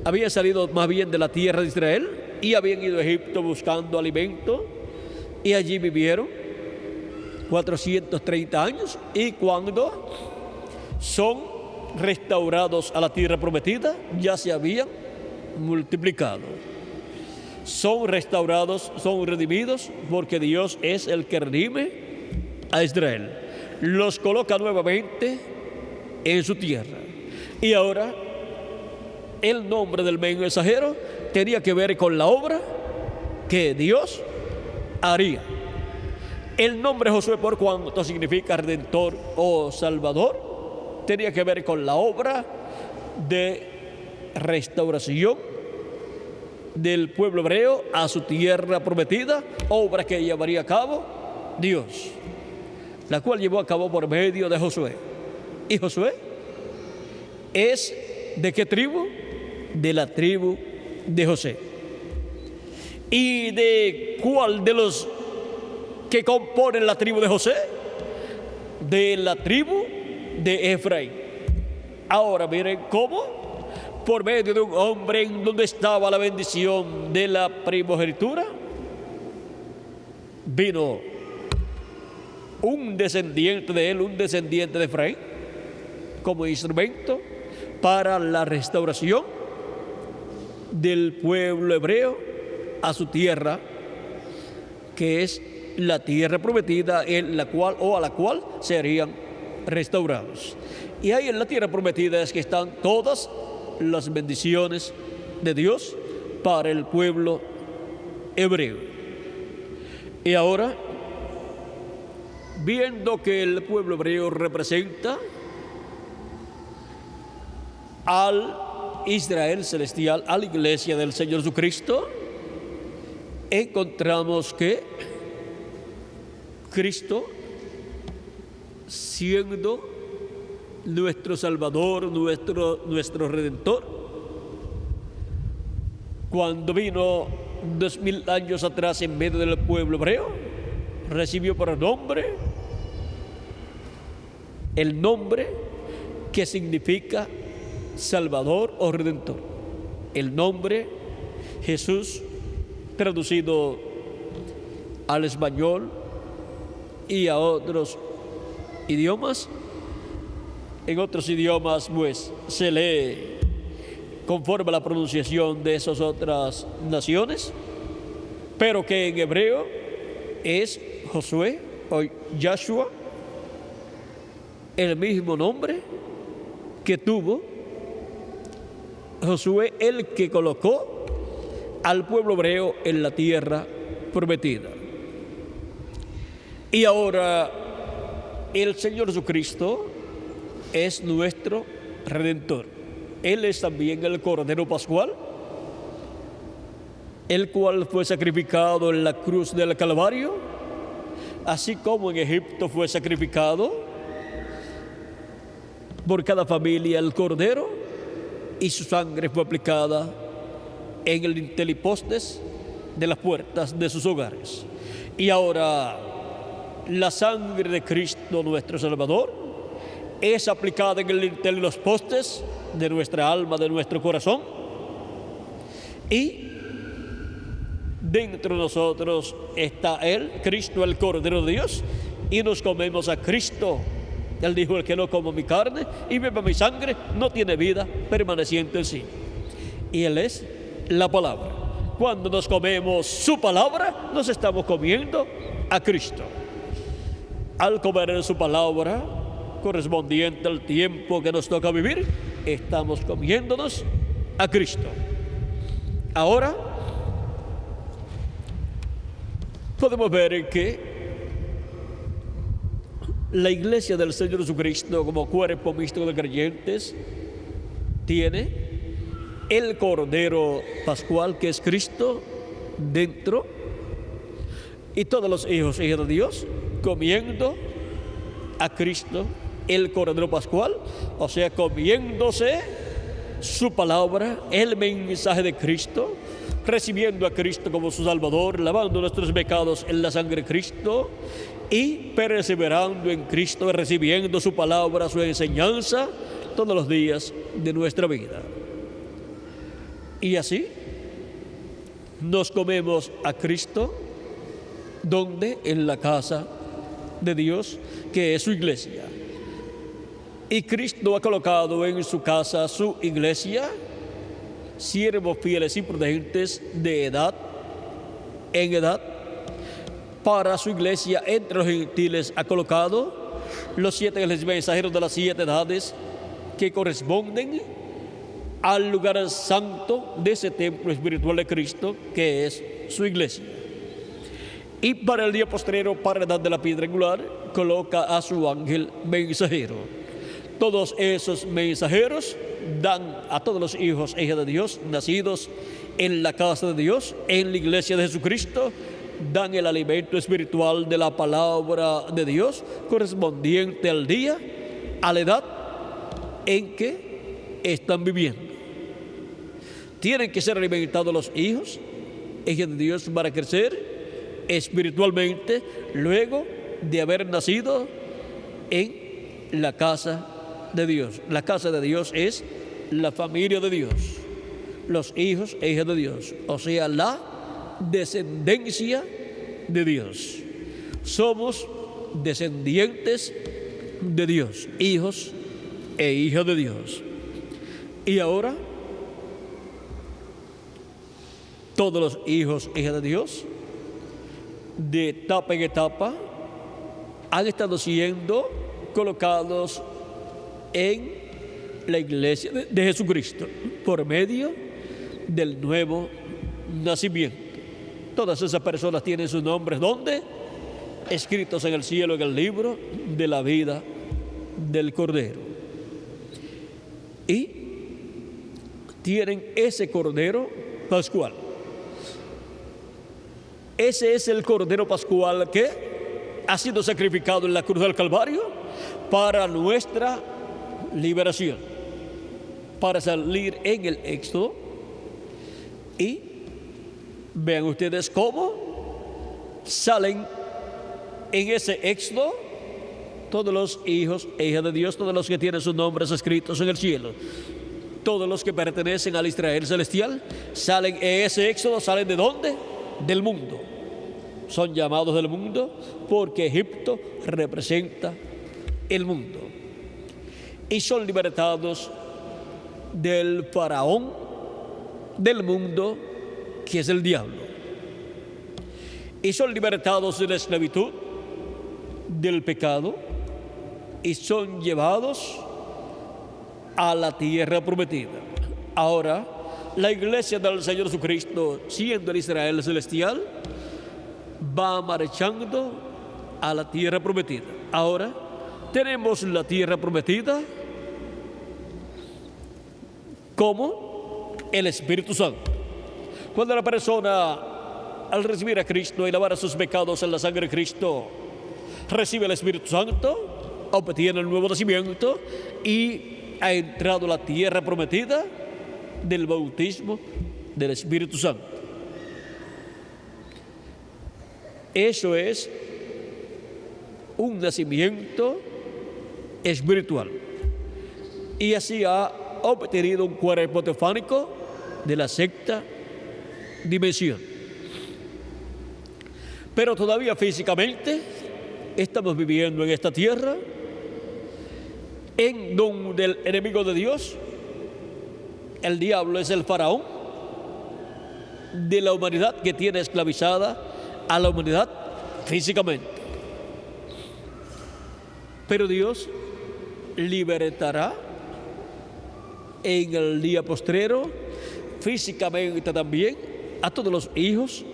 había salido más bien de la tierra de Israel, y habían ido a Egipto buscando alimento, y allí vivieron 430 años, y cuando son restaurados a la tierra prometida, ya se habían multiplicado. Son restaurados, son redimidos, porque Dios es el que redime a Israel. Los coloca nuevamente en su tierra. Y ahora el nombre del mensajero tenía que ver con la obra que Dios haría. El nombre Josué, por cuanto significa redentor o salvador, tenía que ver con la obra de restauración del pueblo hebreo a su tierra prometida, obra que llevaría a cabo Dios, la cual llevó a cabo por medio de Josué. ¿Y Josué es de qué tribu? De la tribu de José. ¿Y de cuál de los que componen la tribu de José? De la tribu de Efraín. Ahora miren cómo por medio de un hombre en donde estaba la bendición de la primogenitura, vino un descendiente de él, un descendiente de Efraín, como instrumento para la restauración del pueblo hebreo a su tierra, que es la tierra prometida, en la cual o a la cual serían restaurados. Y ahí en la tierra prometida es que están todas las bendiciones de Dios para el pueblo hebreo. Y ahora, viendo que el pueblo hebreo representa al Israel celestial, a la iglesia del Señor Jesucristo, encontramos que Cristo, siendo nuestro Salvador, nuestro Redentor, cuando vino 2000 años atrás en medio del pueblo hebreo, recibió por nombre el nombre que significa Salvador o Redentor. El nombre Jesús, traducido al español y a otros idiomas. En otros idiomas, pues, se lee conforme a la pronunciación de esas otras naciones, pero que en hebreo es Josué o Yahshua, el mismo nombre que tuvo Josué, el que colocó al pueblo hebreo en la tierra prometida. Y ahora el Señor Jesucristo es nuestro Redentor. Él es también el Cordero Pascual, el cual fue sacrificado en la cruz del Calvario, así como en Egipto fue sacrificado por cada familia el Cordero, y su sangre fue aplicada en el intelipostes de las puertas de sus hogares. Y ahora la sangre de Cristo nuestro Salvador es aplicada en el dintel de los postes de nuestra alma, de nuestro corazón, y dentro de nosotros está Él, Cristo, el Cordero de Dios, y nos comemos a Cristo. Él dijo: el que no coma mi carne y beba mi sangre no tiene vida permaneciente en sí. Y Él es la palabra. Cuando nos comemos su palabra, nos estamos comiendo a Cristo. Al comer su palabra, correspondiente al tiempo que nos toca vivir, estamos comiéndonos a Cristo. Ahora podemos ver que la iglesia del Señor Jesucristo, como cuerpo místico de creyentes, tiene el Cordero Pascual, que es Cristo, dentro, y todos los hijos e hijas de Dios comiendo a Cristo, el Cordero Pascual, o sea, comiéndose su palabra, el mensaje de Cristo, recibiendo a Cristo como su Salvador, lavando nuestros pecados en la sangre de Cristo y perseverando en Cristo, recibiendo su palabra, su enseñanza todos los días de nuestra vida. Y así nos comemos a Cristo, donde en la casa de Dios, que es su iglesia. Y Cristo ha colocado en su casa, su iglesia, siervos fieles y prudentes de edad en edad. Para su iglesia entre los gentiles ha colocado los 7 mensajeros de las 7 edades, que corresponden al lugar santo de ese templo espiritual de Cristo, que es su iglesia. Y para el día postrero, para la edad de la piedra angular, coloca a su ángel mensajero. Todos esos mensajeros dan a todos los hijos e hijas de Dios, nacidos en la casa de Dios, en la iglesia de Jesucristo, dan el alimento espiritual de la palabra de Dios, correspondiente al día, a la edad en que están viviendo. Tienen que ser alimentados los hijos e hijas de Dios para crecer espiritualmente, luego de haber nacido en la casa de Dios. La casa de Dios es la familia de Dios, los hijos e hijas de Dios, o sea, la descendencia de Dios. Somos descendientes de Dios, hijos e hijas de Dios. Y ahora, todos los hijos e hijas de Dios, de etapa en etapa, han estado siendo colocados en la iglesia de Jesucristo por medio del nuevo nacimiento. Todas esas personas tienen sus nombres, ¿dónde? Escritos en el cielo, en el libro de la vida del Cordero. Y tienen ese Cordero Pascual. Ese es el Cordero Pascual que ha sido sacrificado en la cruz del Calvario para nuestra liberación, para salir en el Éxodo. Y vean ustedes cómo salen en ese Éxodo todos los hijos e hijas de Dios, todos los que tienen sus nombres escritos en el cielo, todos los que pertenecen al Israel celestial, salen en ese Éxodo. ¿Salen de dónde? Del mundo. Son llamados del mundo porque Egipto representa el mundo. Y son libertados del faraón del mundo, que es el diablo. Y son libertados de la esclavitud, del pecado, y son llevados a la tierra prometida. Ahora, la iglesia del Señor Jesucristo, siendo el Israel celestial, va marchando a la tierra prometida. Ahora, tenemos la tierra prometida como el Espíritu Santo. Cuando la persona, al recibir a Cristo y lavar sus pecados en la sangre de Cristo, recibe el Espíritu Santo, obtiene el nuevo nacimiento y ha entrado a la tierra prometida del bautismo del Espíritu Santo. Eso es un nacimiento espiritual. Y así ha obtenido un cuerpo teofánico de la sexta dimensión. Pero todavía físicamente estamos viviendo en esta tierra en donde el enemigo de Dios, el diablo, es el faraón de la humanidad, que tiene esclavizada a la humanidad físicamente. Pero Dios libertará en el día postrero físicamente también a todos los hijos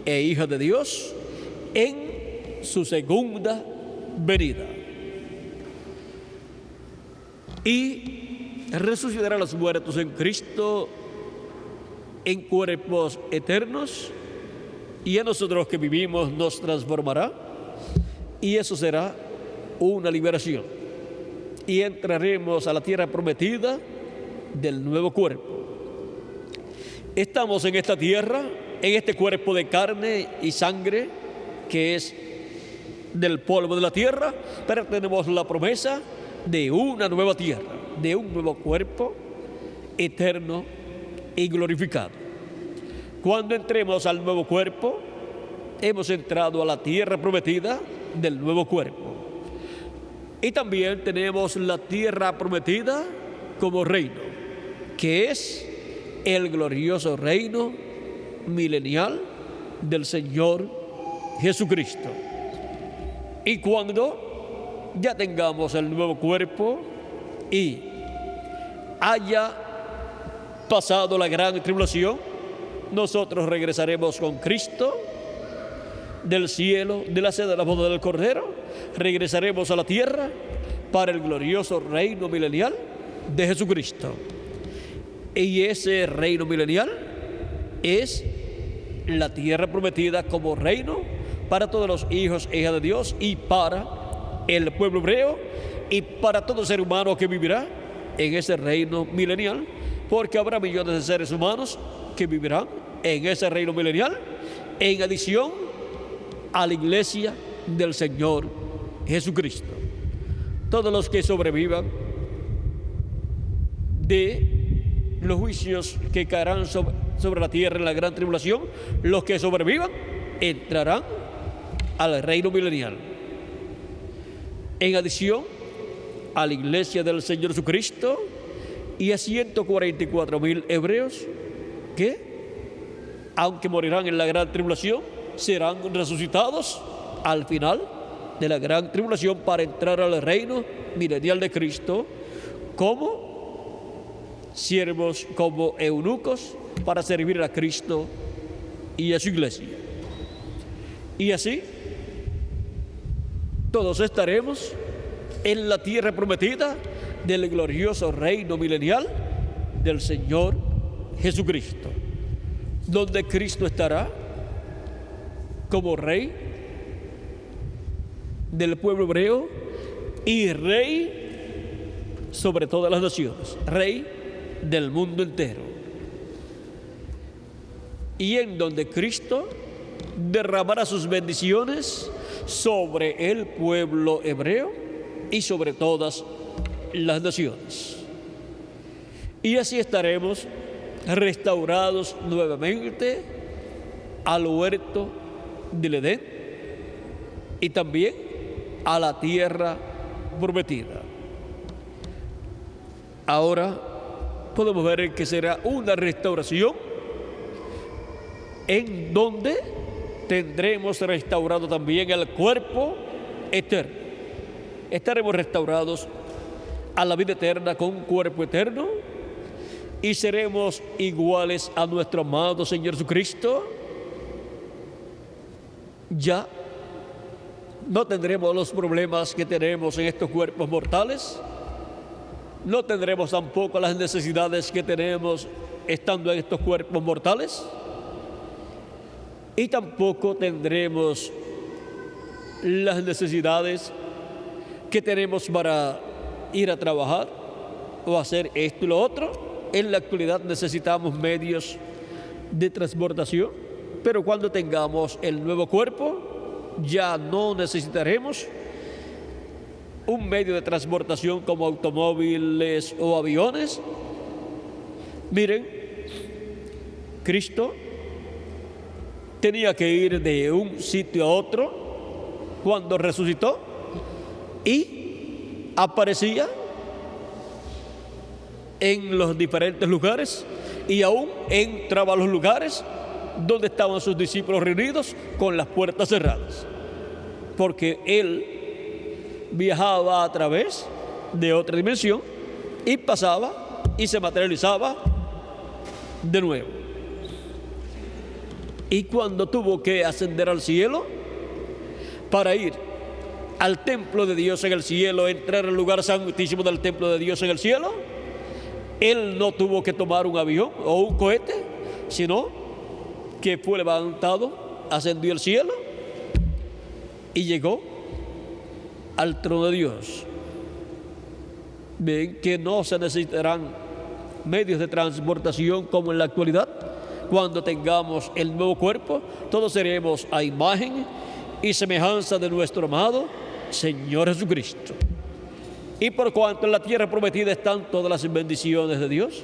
e hijas de Dios en su segunda venida. Y resucitará a los muertos en Cristo en cuerpos eternos, y a nosotros que vivimos nos transformará, y eso será una liberación. Y entraremos a la tierra prometida del nuevo cuerpo. Estamos en esta tierra, en este cuerpo de carne y sangre que es del polvo de la tierra, pero tenemos la promesa de una nueva tierra, de un nuevo cuerpo eterno y glorificado. Cuando entremos al nuevo cuerpo, hemos entrado a la tierra prometida del nuevo cuerpo. Y también tenemos la tierra prometida como reino, que es el glorioso reino milenial del Señor Jesucristo. Y cuando ya tengamos el nuevo cuerpo y haya pasado la gran tribulación, nosotros regresaremos con Cristo del cielo, de la sede de la boda del Cordero, regresaremos a la tierra para el glorioso reino milenial de Jesucristo. Y ese reino milenial es la tierra prometida como reino para todos los hijos e hijas de Dios, y para el pueblo hebreo, y para todo ser humano que vivirá en ese reino milenial, porque habrá millones de seres humanos que vivirán en ese reino milenial, en adición a la iglesia del Señor Jesucristo. Todos los que sobrevivan de los juicios que caerán sobre la tierra en la gran tribulación, los que sobrevivan entrarán al reino milenial. En adición a la iglesia del Señor Jesucristo y a 144,000 hebreos que, aunque morirán en la gran tribulación, serán resucitados al final de la gran tribulación para entrar al reino milenial de Cristo como siervos, como eunucos, para servir a Cristo y a su iglesia. Y así todos estaremos en la tierra prometida del glorioso reino milenial del Señor Jesucristo, donde Cristo estará como Rey del pueblo hebreo y Rey sobre todas las naciones, Rey del mundo entero. Y en donde Cristo derramará sus bendiciones sobre el pueblo hebreo y sobre todas las naciones. Y así estaremos restaurados nuevamente al huerto del Edén y también a la tierra prometida. Ahora podemos ver que será una restauración en donde tendremos restaurado también el cuerpo eterno. Estaremos restaurados a la vida eterna con un cuerpo eterno y seremos iguales a nuestro amado Señor Jesucristo. Ya no tendremos los problemas que tenemos en estos cuerpos mortales. No tendremos tampoco las necesidades que tenemos estando en estos cuerpos mortales. Y tampoco tendremos las necesidades que tenemos para ir a trabajar o hacer esto y lo otro. En la actualidad necesitamos medios de transportación, pero cuando tengamos el nuevo cuerpo ya no necesitaremos un medio de transportación como automóviles o aviones. Miren, Cristo tenía que ir de un sitio a otro cuando resucitó y aparecía en los diferentes lugares y aún entraba a los lugares donde estaban sus discípulos reunidos con las puertas cerradas, porque él viajaba a través de otra dimensión y pasaba y se materializaba de nuevo. Y cuando tuvo que ascender al cielo para ir al templo de Dios en el cielo, entrar al lugar santísimo del templo de Dios en el cielo, él no tuvo que tomar un avión o un cohete, sino que fue levantado, ascendió al cielo y llegó al trono de Dios. Ven que no se necesitarán medios de transportación como en la actualidad. Cuando tengamos el nuevo cuerpo, todos seremos a imagen y semejanza de nuestro amado Señor Jesucristo. Y por cuanto en la tierra prometida están todas las bendiciones de Dios,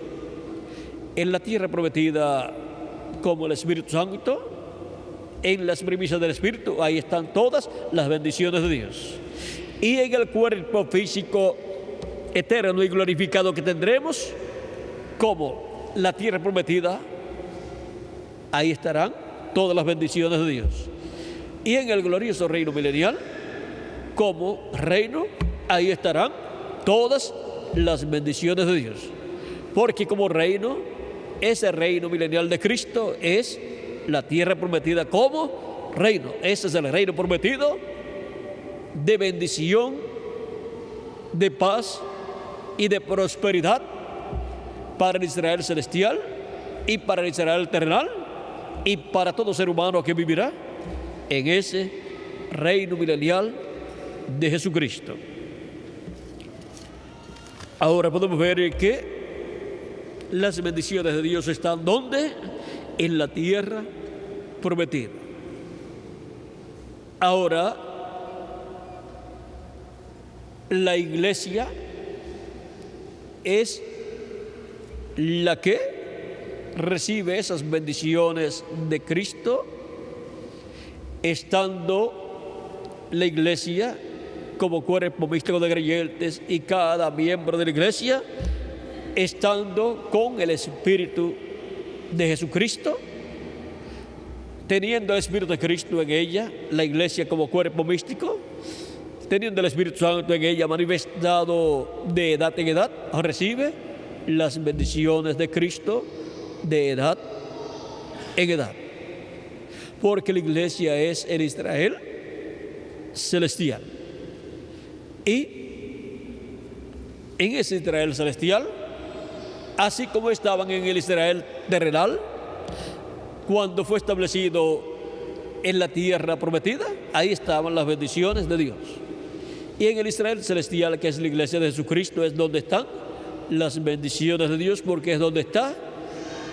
en la tierra prometida como el Espíritu Santo, en las primicias del Espíritu, ahí están todas las bendiciones de Dios. Y en el cuerpo físico eterno y glorificado que tendremos, como la tierra prometida, ahí estarán todas las bendiciones de Dios. Y en el glorioso reino milenial, como reino, ahí estarán todas las bendiciones de Dios. Porque como reino, ese reino milenial de Cristo es la tierra prometida como reino. Ese es el reino prometido de bendición, de paz y de prosperidad para el Israel celestial y para el Israel terrenal y para todo ser humano que vivirá en ese reino milenial de Jesucristo. Ahora podemos ver que las bendiciones de Dios están ¿dónde? En la tierra prometida. Ahora, la iglesia es la que recibe esas bendiciones de Cristo, estando la iglesia como cuerpo místico de creyentes y cada miembro de la iglesia estando con el Espíritu de Jesucristo, teniendo el Espíritu de Cristo en ella, la iglesia como cuerpo místico, teniendo el Espíritu Santo en ella manifestado de edad en edad, recibe las bendiciones de Cristo de edad en edad. Porque la iglesia es el Israel celestial. Y en ese Israel celestial, así como estaban en el Israel terrenal, cuando fue establecido en la tierra prometida, ahí estaban las bendiciones de Dios. Y en el Israel celestial, que es la iglesia de Jesucristo, es donde están las bendiciones de Dios, porque es donde está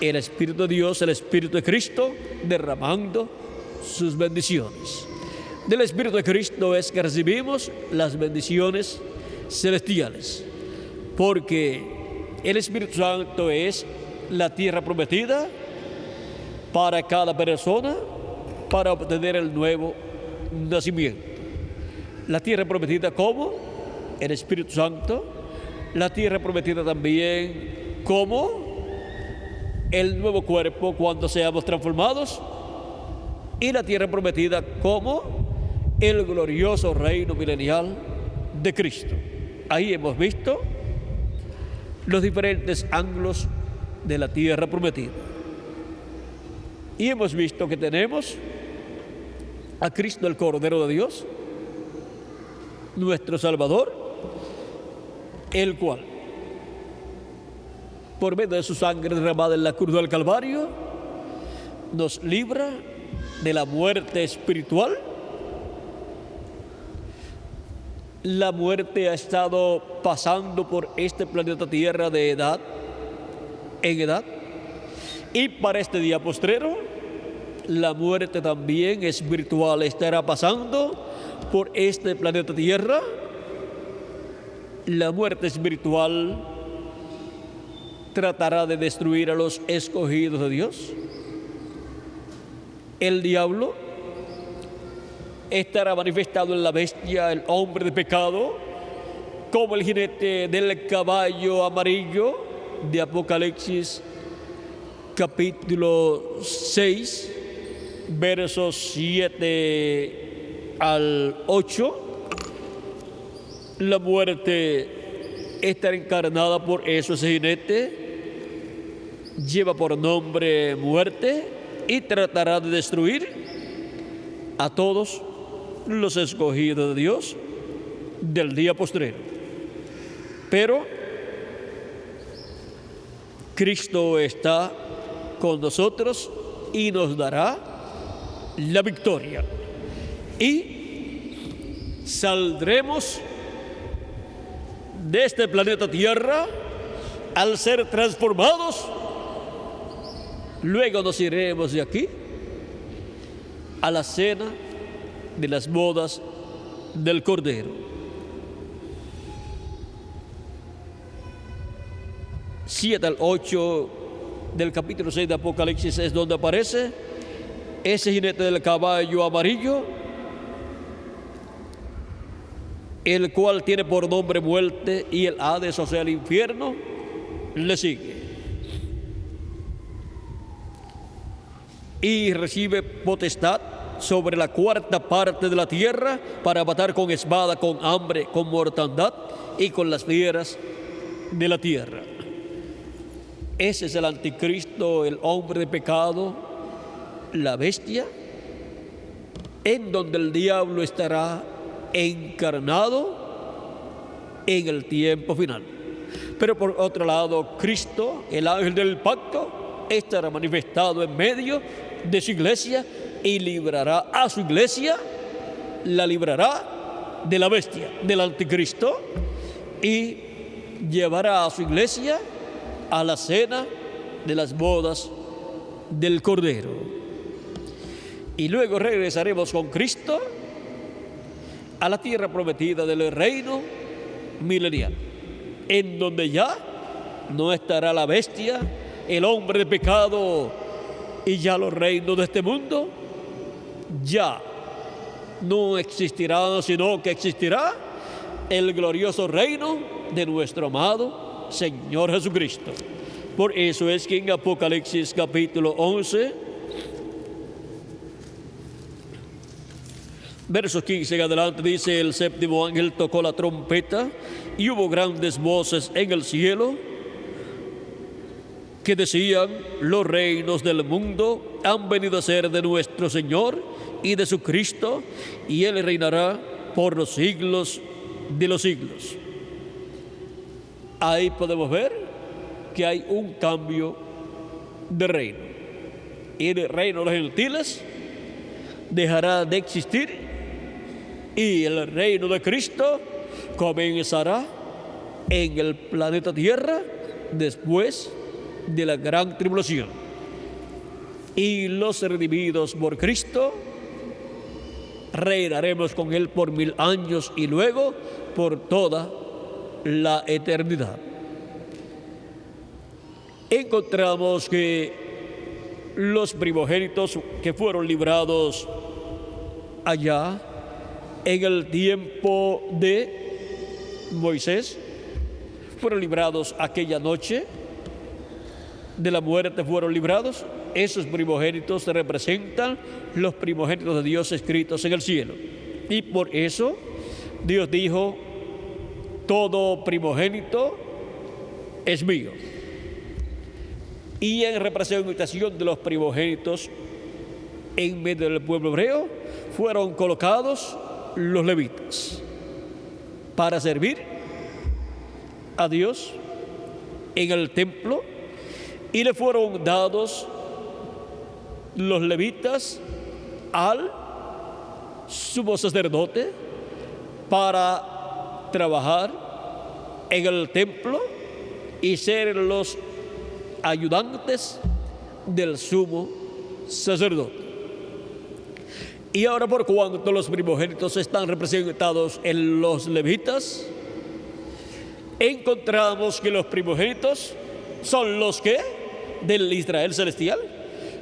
el Espíritu de Dios, el Espíritu de Cristo, derramando sus bendiciones. Del Espíritu de Cristo es que recibimos las bendiciones celestiales, porque el Espíritu Santo es la tierra prometida para cada persona para obtener el nuevo nacimiento. La tierra prometida como el Espíritu Santo, la tierra prometida también como el nuevo cuerpo cuando seamos transformados, y la tierra prometida como el glorioso reino milenial de Cristo. Ahí hemos visto los diferentes ángulos de la tierra prometida. Y hemos visto que tenemos a Cristo, el Cordero de Dios, nuestro Salvador, el cual, por medio de su sangre derramada en la cruz del Calvario, nos libra de la muerte espiritual. La muerte ha estado pasando por este planeta Tierra de edad en edad, y para este día postrero, la muerte también espiritual estará pasando por este planeta Tierra. La muerte espiritual tratará de destruir a los escogidos de Dios. El diablo estará manifestado en la bestia, el hombre de pecado, como el jinete del caballo amarillo de Apocalipsis capítulo 6, versos 7 al 8. La muerte estará encarnada por eso. Ese jinete lleva por nombre muerte y tratará de destruir a todos los escogidos de Dios del día postrero. Pero Cristo está con nosotros y nos dará la victoria. Y saldremos de este planeta Tierra al ser transformados. Luego nos iremos de aquí a la cena de las bodas del Cordero. 7 al 8 del capítulo 6 de Apocalipsis es donde aparece ese jinete del caballo amarillo, el cual tiene por nombre muerte, y el Hades, o sea, el infierno, le sigue. Y recibe potestad sobre la cuarta parte de la tierra para matar con espada, con hambre, con mortandad y con las fieras de la tierra. Ese es el anticristo, el hombre de pecado, la bestia, en donde el diablo estará encarnado en el tiempo final. Pero por otro lado, Cristo, el ángel del pacto, estará manifestado en medio de su iglesia y librará a su iglesia, la librará de la bestia, del anticristo, y llevará a su iglesia a la cena de las bodas del Cordero. Y luego regresaremos con Cristo a la tierra prometida del reino milenial, en donde ya no estará la bestia, el hombre de pecado y ya los reinos de este mundo. Ya no existirá, sino que existirá el glorioso reino de nuestro amado Señor Jesucristo. Por eso es que en Apocalipsis capítulo 11, versos 15 en adelante, dice: el séptimo ángel tocó la trompeta y hubo grandes voces en el cielo que decían: los reinos del mundo han venido a ser de nuestro Señor y de su Cristo, y Él reinará por los siglos de los siglos. Ahí podemos ver que hay un cambio de reino. Y el reino de los gentiles dejará de existir y el reino de Cristo comenzará en el planeta Tierra después de la gran tribulación. Y los redimidos por Cristo reinaremos con Él por 1000 años y luego por toda la eternidad. Encontramos que los primogénitos que fueron librados allá en el tiempo de Moisés fueron librados aquella noche de la muerte, fueron librados. Esos primogénitos representan los primogénitos de Dios escritos en el cielo. Y por eso Dios dijo: todo primogénito es mío. Y en representación de los primogénitos en medio del pueblo hebreo fueron colocados los levitas para servir a Dios en el templo, y le fueron dados los levitas al sumo sacerdote para trabajar en el templo y ser los ayudantes del sumo sacerdote. Y ahora, por cuanto los primogénitos están representados en los levitas, encontramos que los primogénitos son los que del Israel celestial,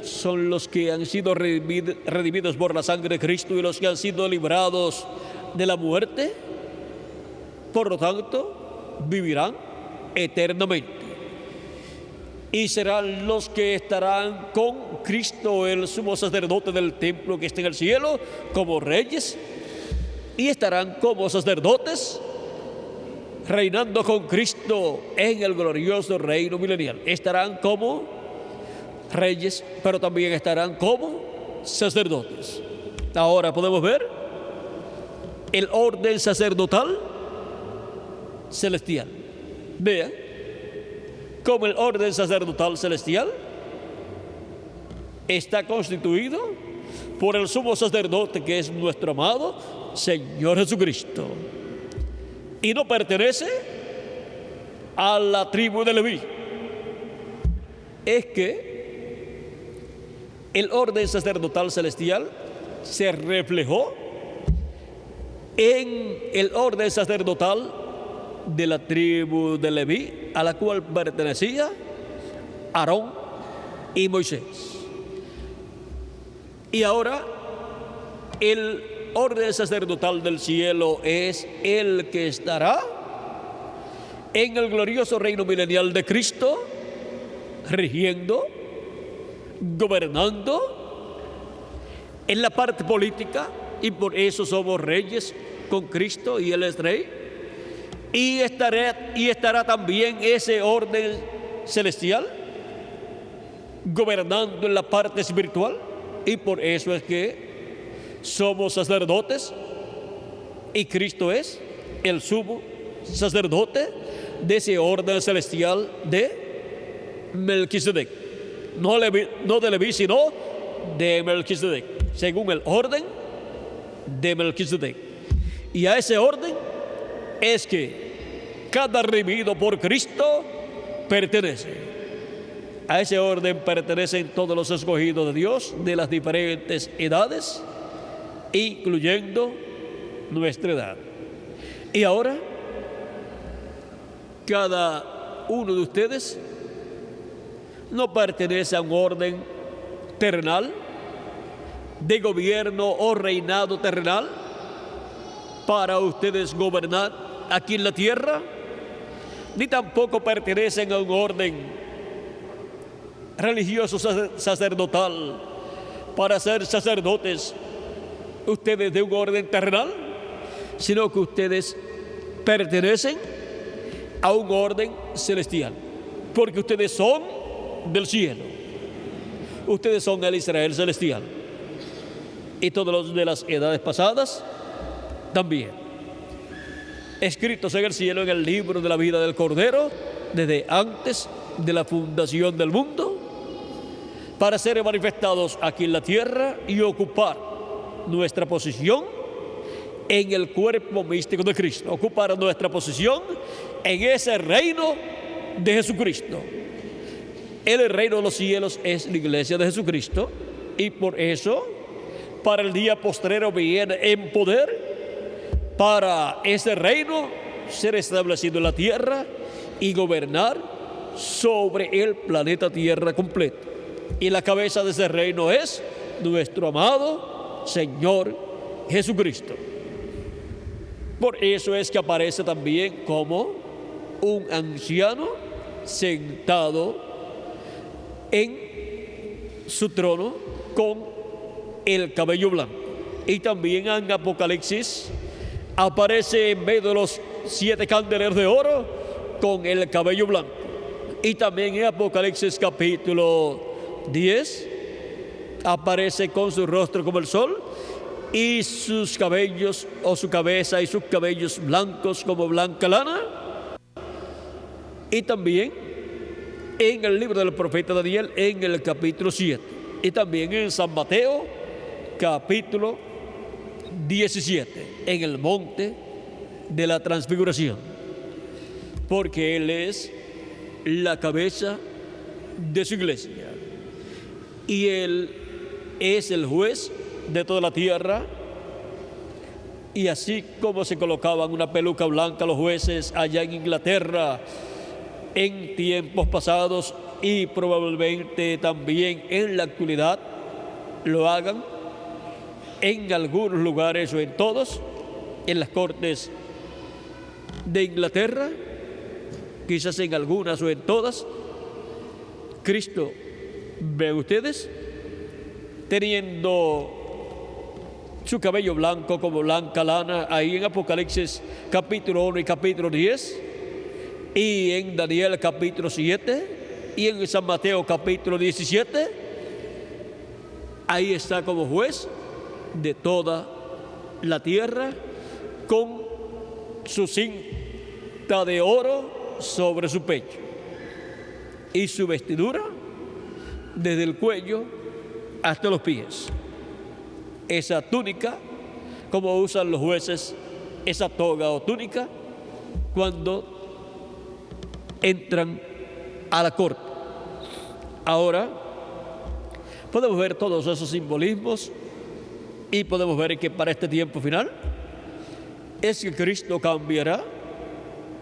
son los que han sido redimidos por la sangre de Cristo y los que han sido librados de la muerte. Por lo tanto, vivirán eternamente. Y serán los que estarán con Cristo, el sumo sacerdote del templo que está en el cielo, como reyes, y estarán como sacerdotes reinando con Cristo en el glorioso reino milenial. Estarán como reyes, pero también estarán como sacerdotes. Ahora podemos ver el orden sacerdotal celestial. Vean cómo el orden sacerdotal celestial está constituido por el sumo sacerdote, que es nuestro amado Señor Jesucristo, y no pertenece a la tribu de Leví. Es que el orden sacerdotal celestial se reflejó en el orden sacerdotal de la tribu de Leví, a la cual pertenecía Aarón y Moisés. Y ahora el orden sacerdotal del cielo es el que estará en el glorioso reino milenial de Cristo, rigiendo, gobernando en la parte política, y por eso somos reyes con Cristo y Él es rey. Y estará también ese orden celestial gobernando en la parte espiritual, y por eso es que somos sacerdotes y Cristo es el sumo sacerdote de ese orden celestial de Melquisedec. No de Leví, sino de Melquisedec, según el orden de Melquisedec. Y a ese orden es que cada redimido por Cristo pertenece. A ese orden pertenecen todos los escogidos de Dios de las diferentes edades, incluyendo nuestra edad. Y ahora, cada uno de ustedes no pertenece a un orden terrenal, de gobierno o reinado terrenal, para ustedes gobernar aquí en la tierra, ni tampoco pertenecen a un orden religioso sacerdotal para ser sacerdotes ustedes de un orden terrenal, sino que ustedes pertenecen a un orden celestial, porque ustedes son del cielo, ustedes son el Israel celestial, y todos los de las edades pasadas también, escritos en el cielo en el libro de la vida del Cordero, desde antes de la fundación del mundo, para ser manifestados aquí en la tierra y ocupar nuestra posición en el cuerpo místico de Cristo, ocupar nuestra posición en ese reino de Jesucristo. El reino de los cielos es la iglesia de Jesucristo, y por eso para el día postrero viene en poder para ese reino ser establecido en la tierra y gobernar sobre el planeta Tierra completo. Y la cabeza de ese reino es nuestro amado Señor Jesucristo. Por eso es que aparece también como un anciano sentado en su trono con el cabello blanco. Y también en Apocalipsis aparece en medio de los 7 candeleros de oro con el cabello blanco. Y también en Apocalipsis capítulo 10 aparece con su rostro como el sol y sus cabellos, o su cabeza y sus cabellos blancos como blanca lana. Y también en el libro del profeta Daniel en el capítulo 7, y también en San Mateo capítulo 17 en el monte de la transfiguración, porque Él es la cabeza de su iglesia y Él es el juez de toda la tierra. Y así como se colocaban una peluca blanca los jueces allá en Inglaterra en tiempos pasados, y probablemente también en la actualidad lo hagan en algunos lugares o en todos, en las cortes de Inglaterra, quizás en algunas o en todas, Cristo, ven ustedes, teniendo su cabello blanco como blanca lana, ahí en Apocalipsis capítulo 1 y capítulo 10, y en Daniel capítulo 7, y en San Mateo capítulo 17, ahí está como juez de toda la tierra, con su cinta de oro sobre su pecho y su vestidura desde el cuello hasta los pies. Esa túnica, como usan los jueces, esa toga o túnica, cuando entran a la corte. Ahora podemos ver todos esos simbolismos y podemos ver que para este tiempo final es que Cristo cambiará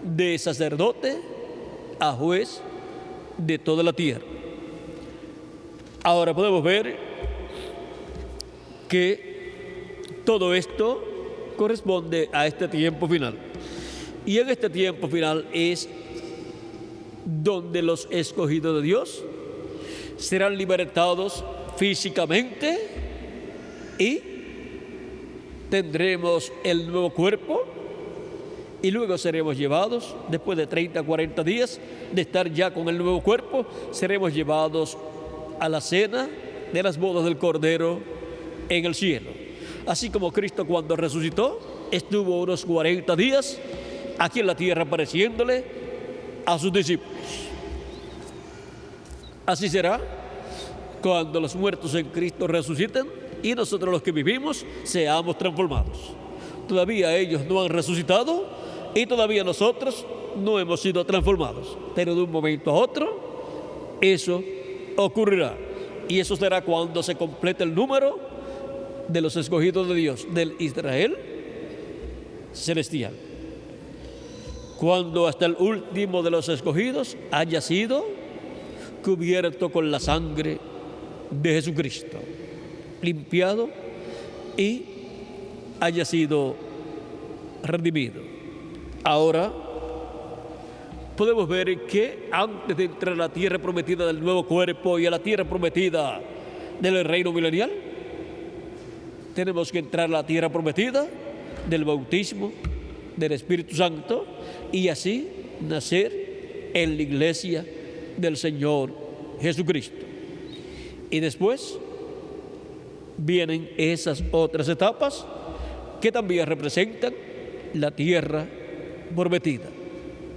de sacerdote a juez de toda la tierra. Ahora podemos ver que todo esto corresponde a este tiempo final. Y en este tiempo final es donde los escogidos de Dios serán libertados físicamente y tendremos el nuevo cuerpo, y luego seremos llevados, después de 30, 40 días de estar ya con el nuevo cuerpo, seremos llevados a la cena de las bodas del Cordero en el cielo. Así como Cristo, cuando resucitó, estuvo unos 40 días aquí en la tierra apareciéndole a sus discípulos. Así será cuando los muertos en Cristo resuciten y nosotros los que vivimos seamos transformados. Todavía ellos no han resucitado y todavía nosotros no hemos sido transformados, pero de un momento a otro eso ocurrirá, y eso será cuando se complete el número de los escogidos de Dios, del Israel celestial. cuando hasta el último de los escogidos haya sido cubierto con la sangre de Jesucristo, limpiado y haya sido redimido. Ahora podemos ver que antes de entrar a la tierra prometida del nuevo cuerpo y a la tierra prometida del reino milenial, tenemos que entrar a la tierra prometida del bautismo del Espíritu Santo y así nacer en la iglesia del Señor Jesucristo. Y después vienen esas otras etapas que también representan la tierra prometida.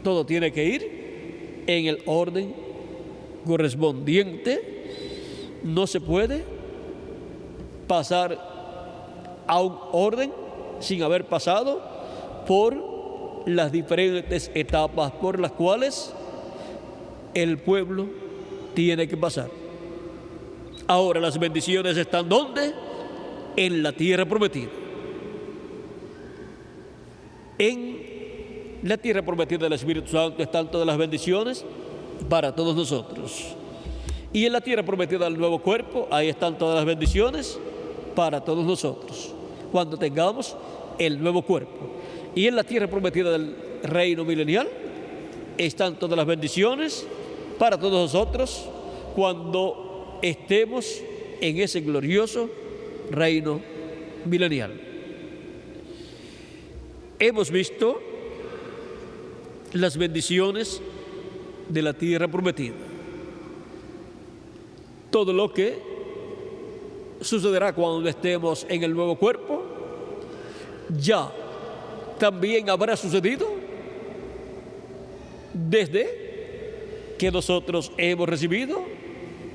Todo tiene que ir en el orden correspondiente. No se puede pasar a un orden sin haber pasado por las diferentes etapas por las cuales el pueblo tiene que pasar. Ahora las bendiciones están ¿dónde? En la tierra prometida. En la tierra prometida del Espíritu Santo están todas las bendiciones para todos nosotros. Y en la tierra prometida del nuevo cuerpo, ahí están todas las bendiciones para todos nosotros, cuando tengamos el nuevo cuerpo. Y en la tierra prometida del reino milenial están todas las bendiciones para todos nosotros, cuando estemos en ese glorioso reino milenial. Hemos visto las bendiciones de la tierra prometida. Todo lo que sucederá cuando estemos en el nuevo cuerpo ya también habrá sucedido desde que nosotros hemos recibido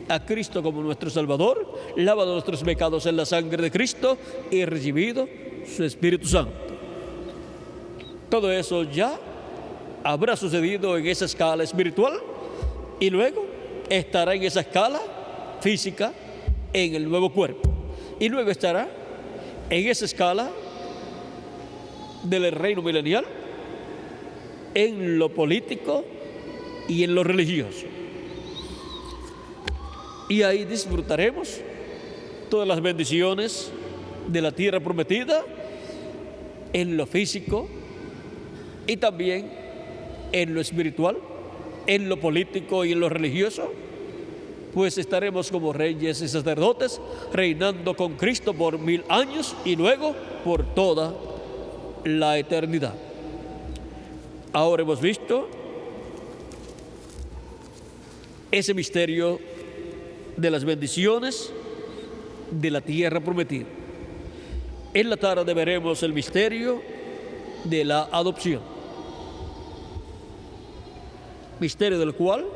a Cristo como nuestro Salvador, lavado nuestros pecados en la sangre de Cristo y recibido su Espíritu Santo. Todo eso ya habrá sucedido en esa escala espiritual y luego estará en esa escala física en el nuevo cuerpo. Y luego estará en esa escala del reino milenial en lo político y en lo religioso. Y ahí disfrutaremos todas las bendiciones de la tierra prometida en lo físico y también en lo espiritual, en lo político y en lo religioso, pues estaremos como reyes y sacerdotes reinando con Cristo por 1000 años y luego por toda la eternidad. Ahora hemos visto ese misterio de las bendiciones de la tierra prometida. En la tarde veremos el misterio de la adopción, misterio del cual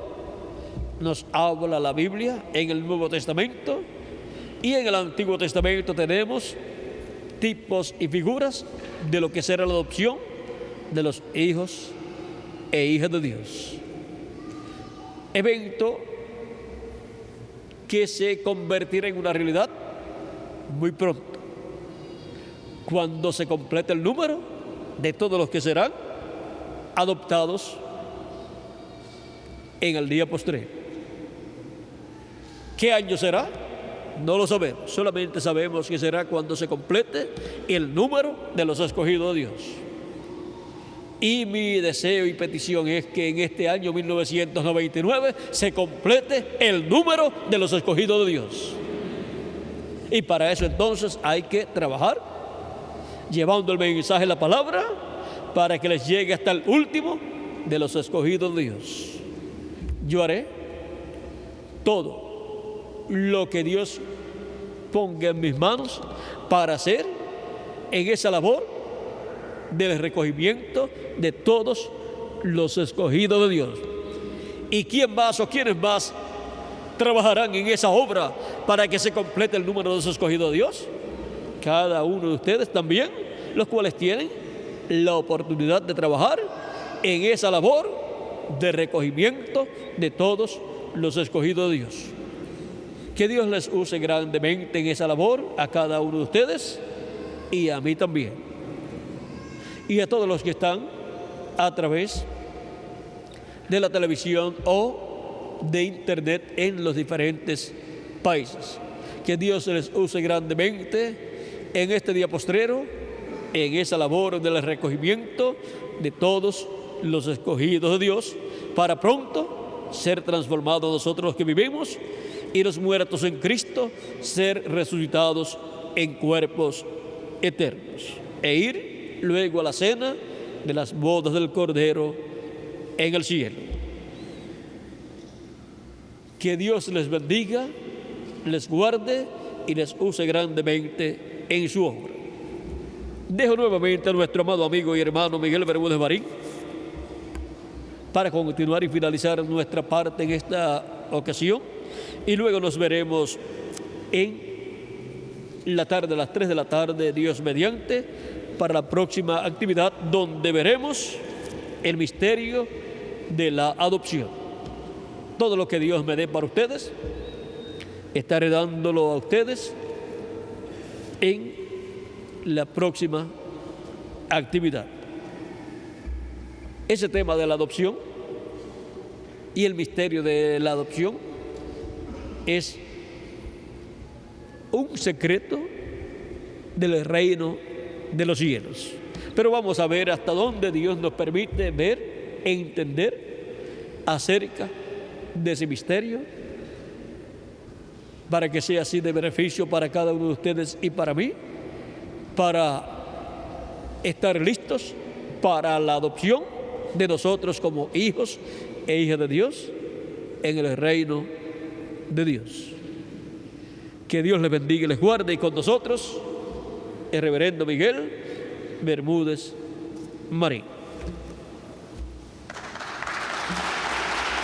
nos habla la Biblia en el Nuevo Testamento, y en el Antiguo Testamento tenemos tipos y figuras de lo que será la adopción de los hijos e hijas de Dios. Evento que se convertirá en una realidad muy pronto, cuando se complete el número de todos los que serán adoptados en el día postrero. ¿Qué año será? No lo sabemos, solamente sabemos que será cuando se complete el número de los escogidos de Dios. Y mi deseo y petición es que en este año 1999 se complete el número de los escogidos de Dios. Y para eso entonces hay que trabajar llevando el mensaje de la palabra para que les llegue hasta el último de los escogidos de Dios. Yo haré todo lo que Dios ponga en mis manos para hacer en esa labor del recogimiento de todos los escogidos de Dios. ¿Y quién más o quiénes más trabajarán en esa obra para que se complete el número de los escogidos de Dios? Cada uno de ustedes también, los cuales tienen la oportunidad de trabajar en esa labor de recogimiento de todos los escogidos de Dios. Que Dios les use grandemente en esa labor a cada uno de ustedes y a mí también. Y a todos los que están a través de la televisión o de internet en los diferentes países. Que Dios les use grandemente en este día postrero, en esa labor del recogimiento de todos los escogidos de Dios, para pronto ser transformados nosotros los que vivimos y los muertos en Cristo, ser resucitados en cuerpos eternos e ir luego a la cena de las bodas del Cordero en el cielo. Que Dios les bendiga, les guarde y les use grandemente en su obra. Dejo nuevamente a nuestro amado amigo y hermano Miguel Bermúdez Marín para continuar y finalizar nuestra parte en esta ocasión, y luego nos veremos en la tarde, a las 3 de la tarde, Dios mediante, para la próxima actividad donde veremos el misterio de la adopción. Todo lo que Dios me dé para ustedes, estaré dándolo a ustedes en la próxima actividad. Ese tema de la adopción y el misterio de la adopción es un secreto del reino de los cielos. Pero vamos a ver hasta dónde Dios nos permite ver e entender acerca de ese misterio, para que sea así de beneficio para cada uno de ustedes y para mí, para estar listos para la adopción de nosotros como hijos e hijas de Dios en el reino de Dios. Que Dios les bendiga y les guarde, y con nosotros el reverendo Miguel Bermúdez Marín.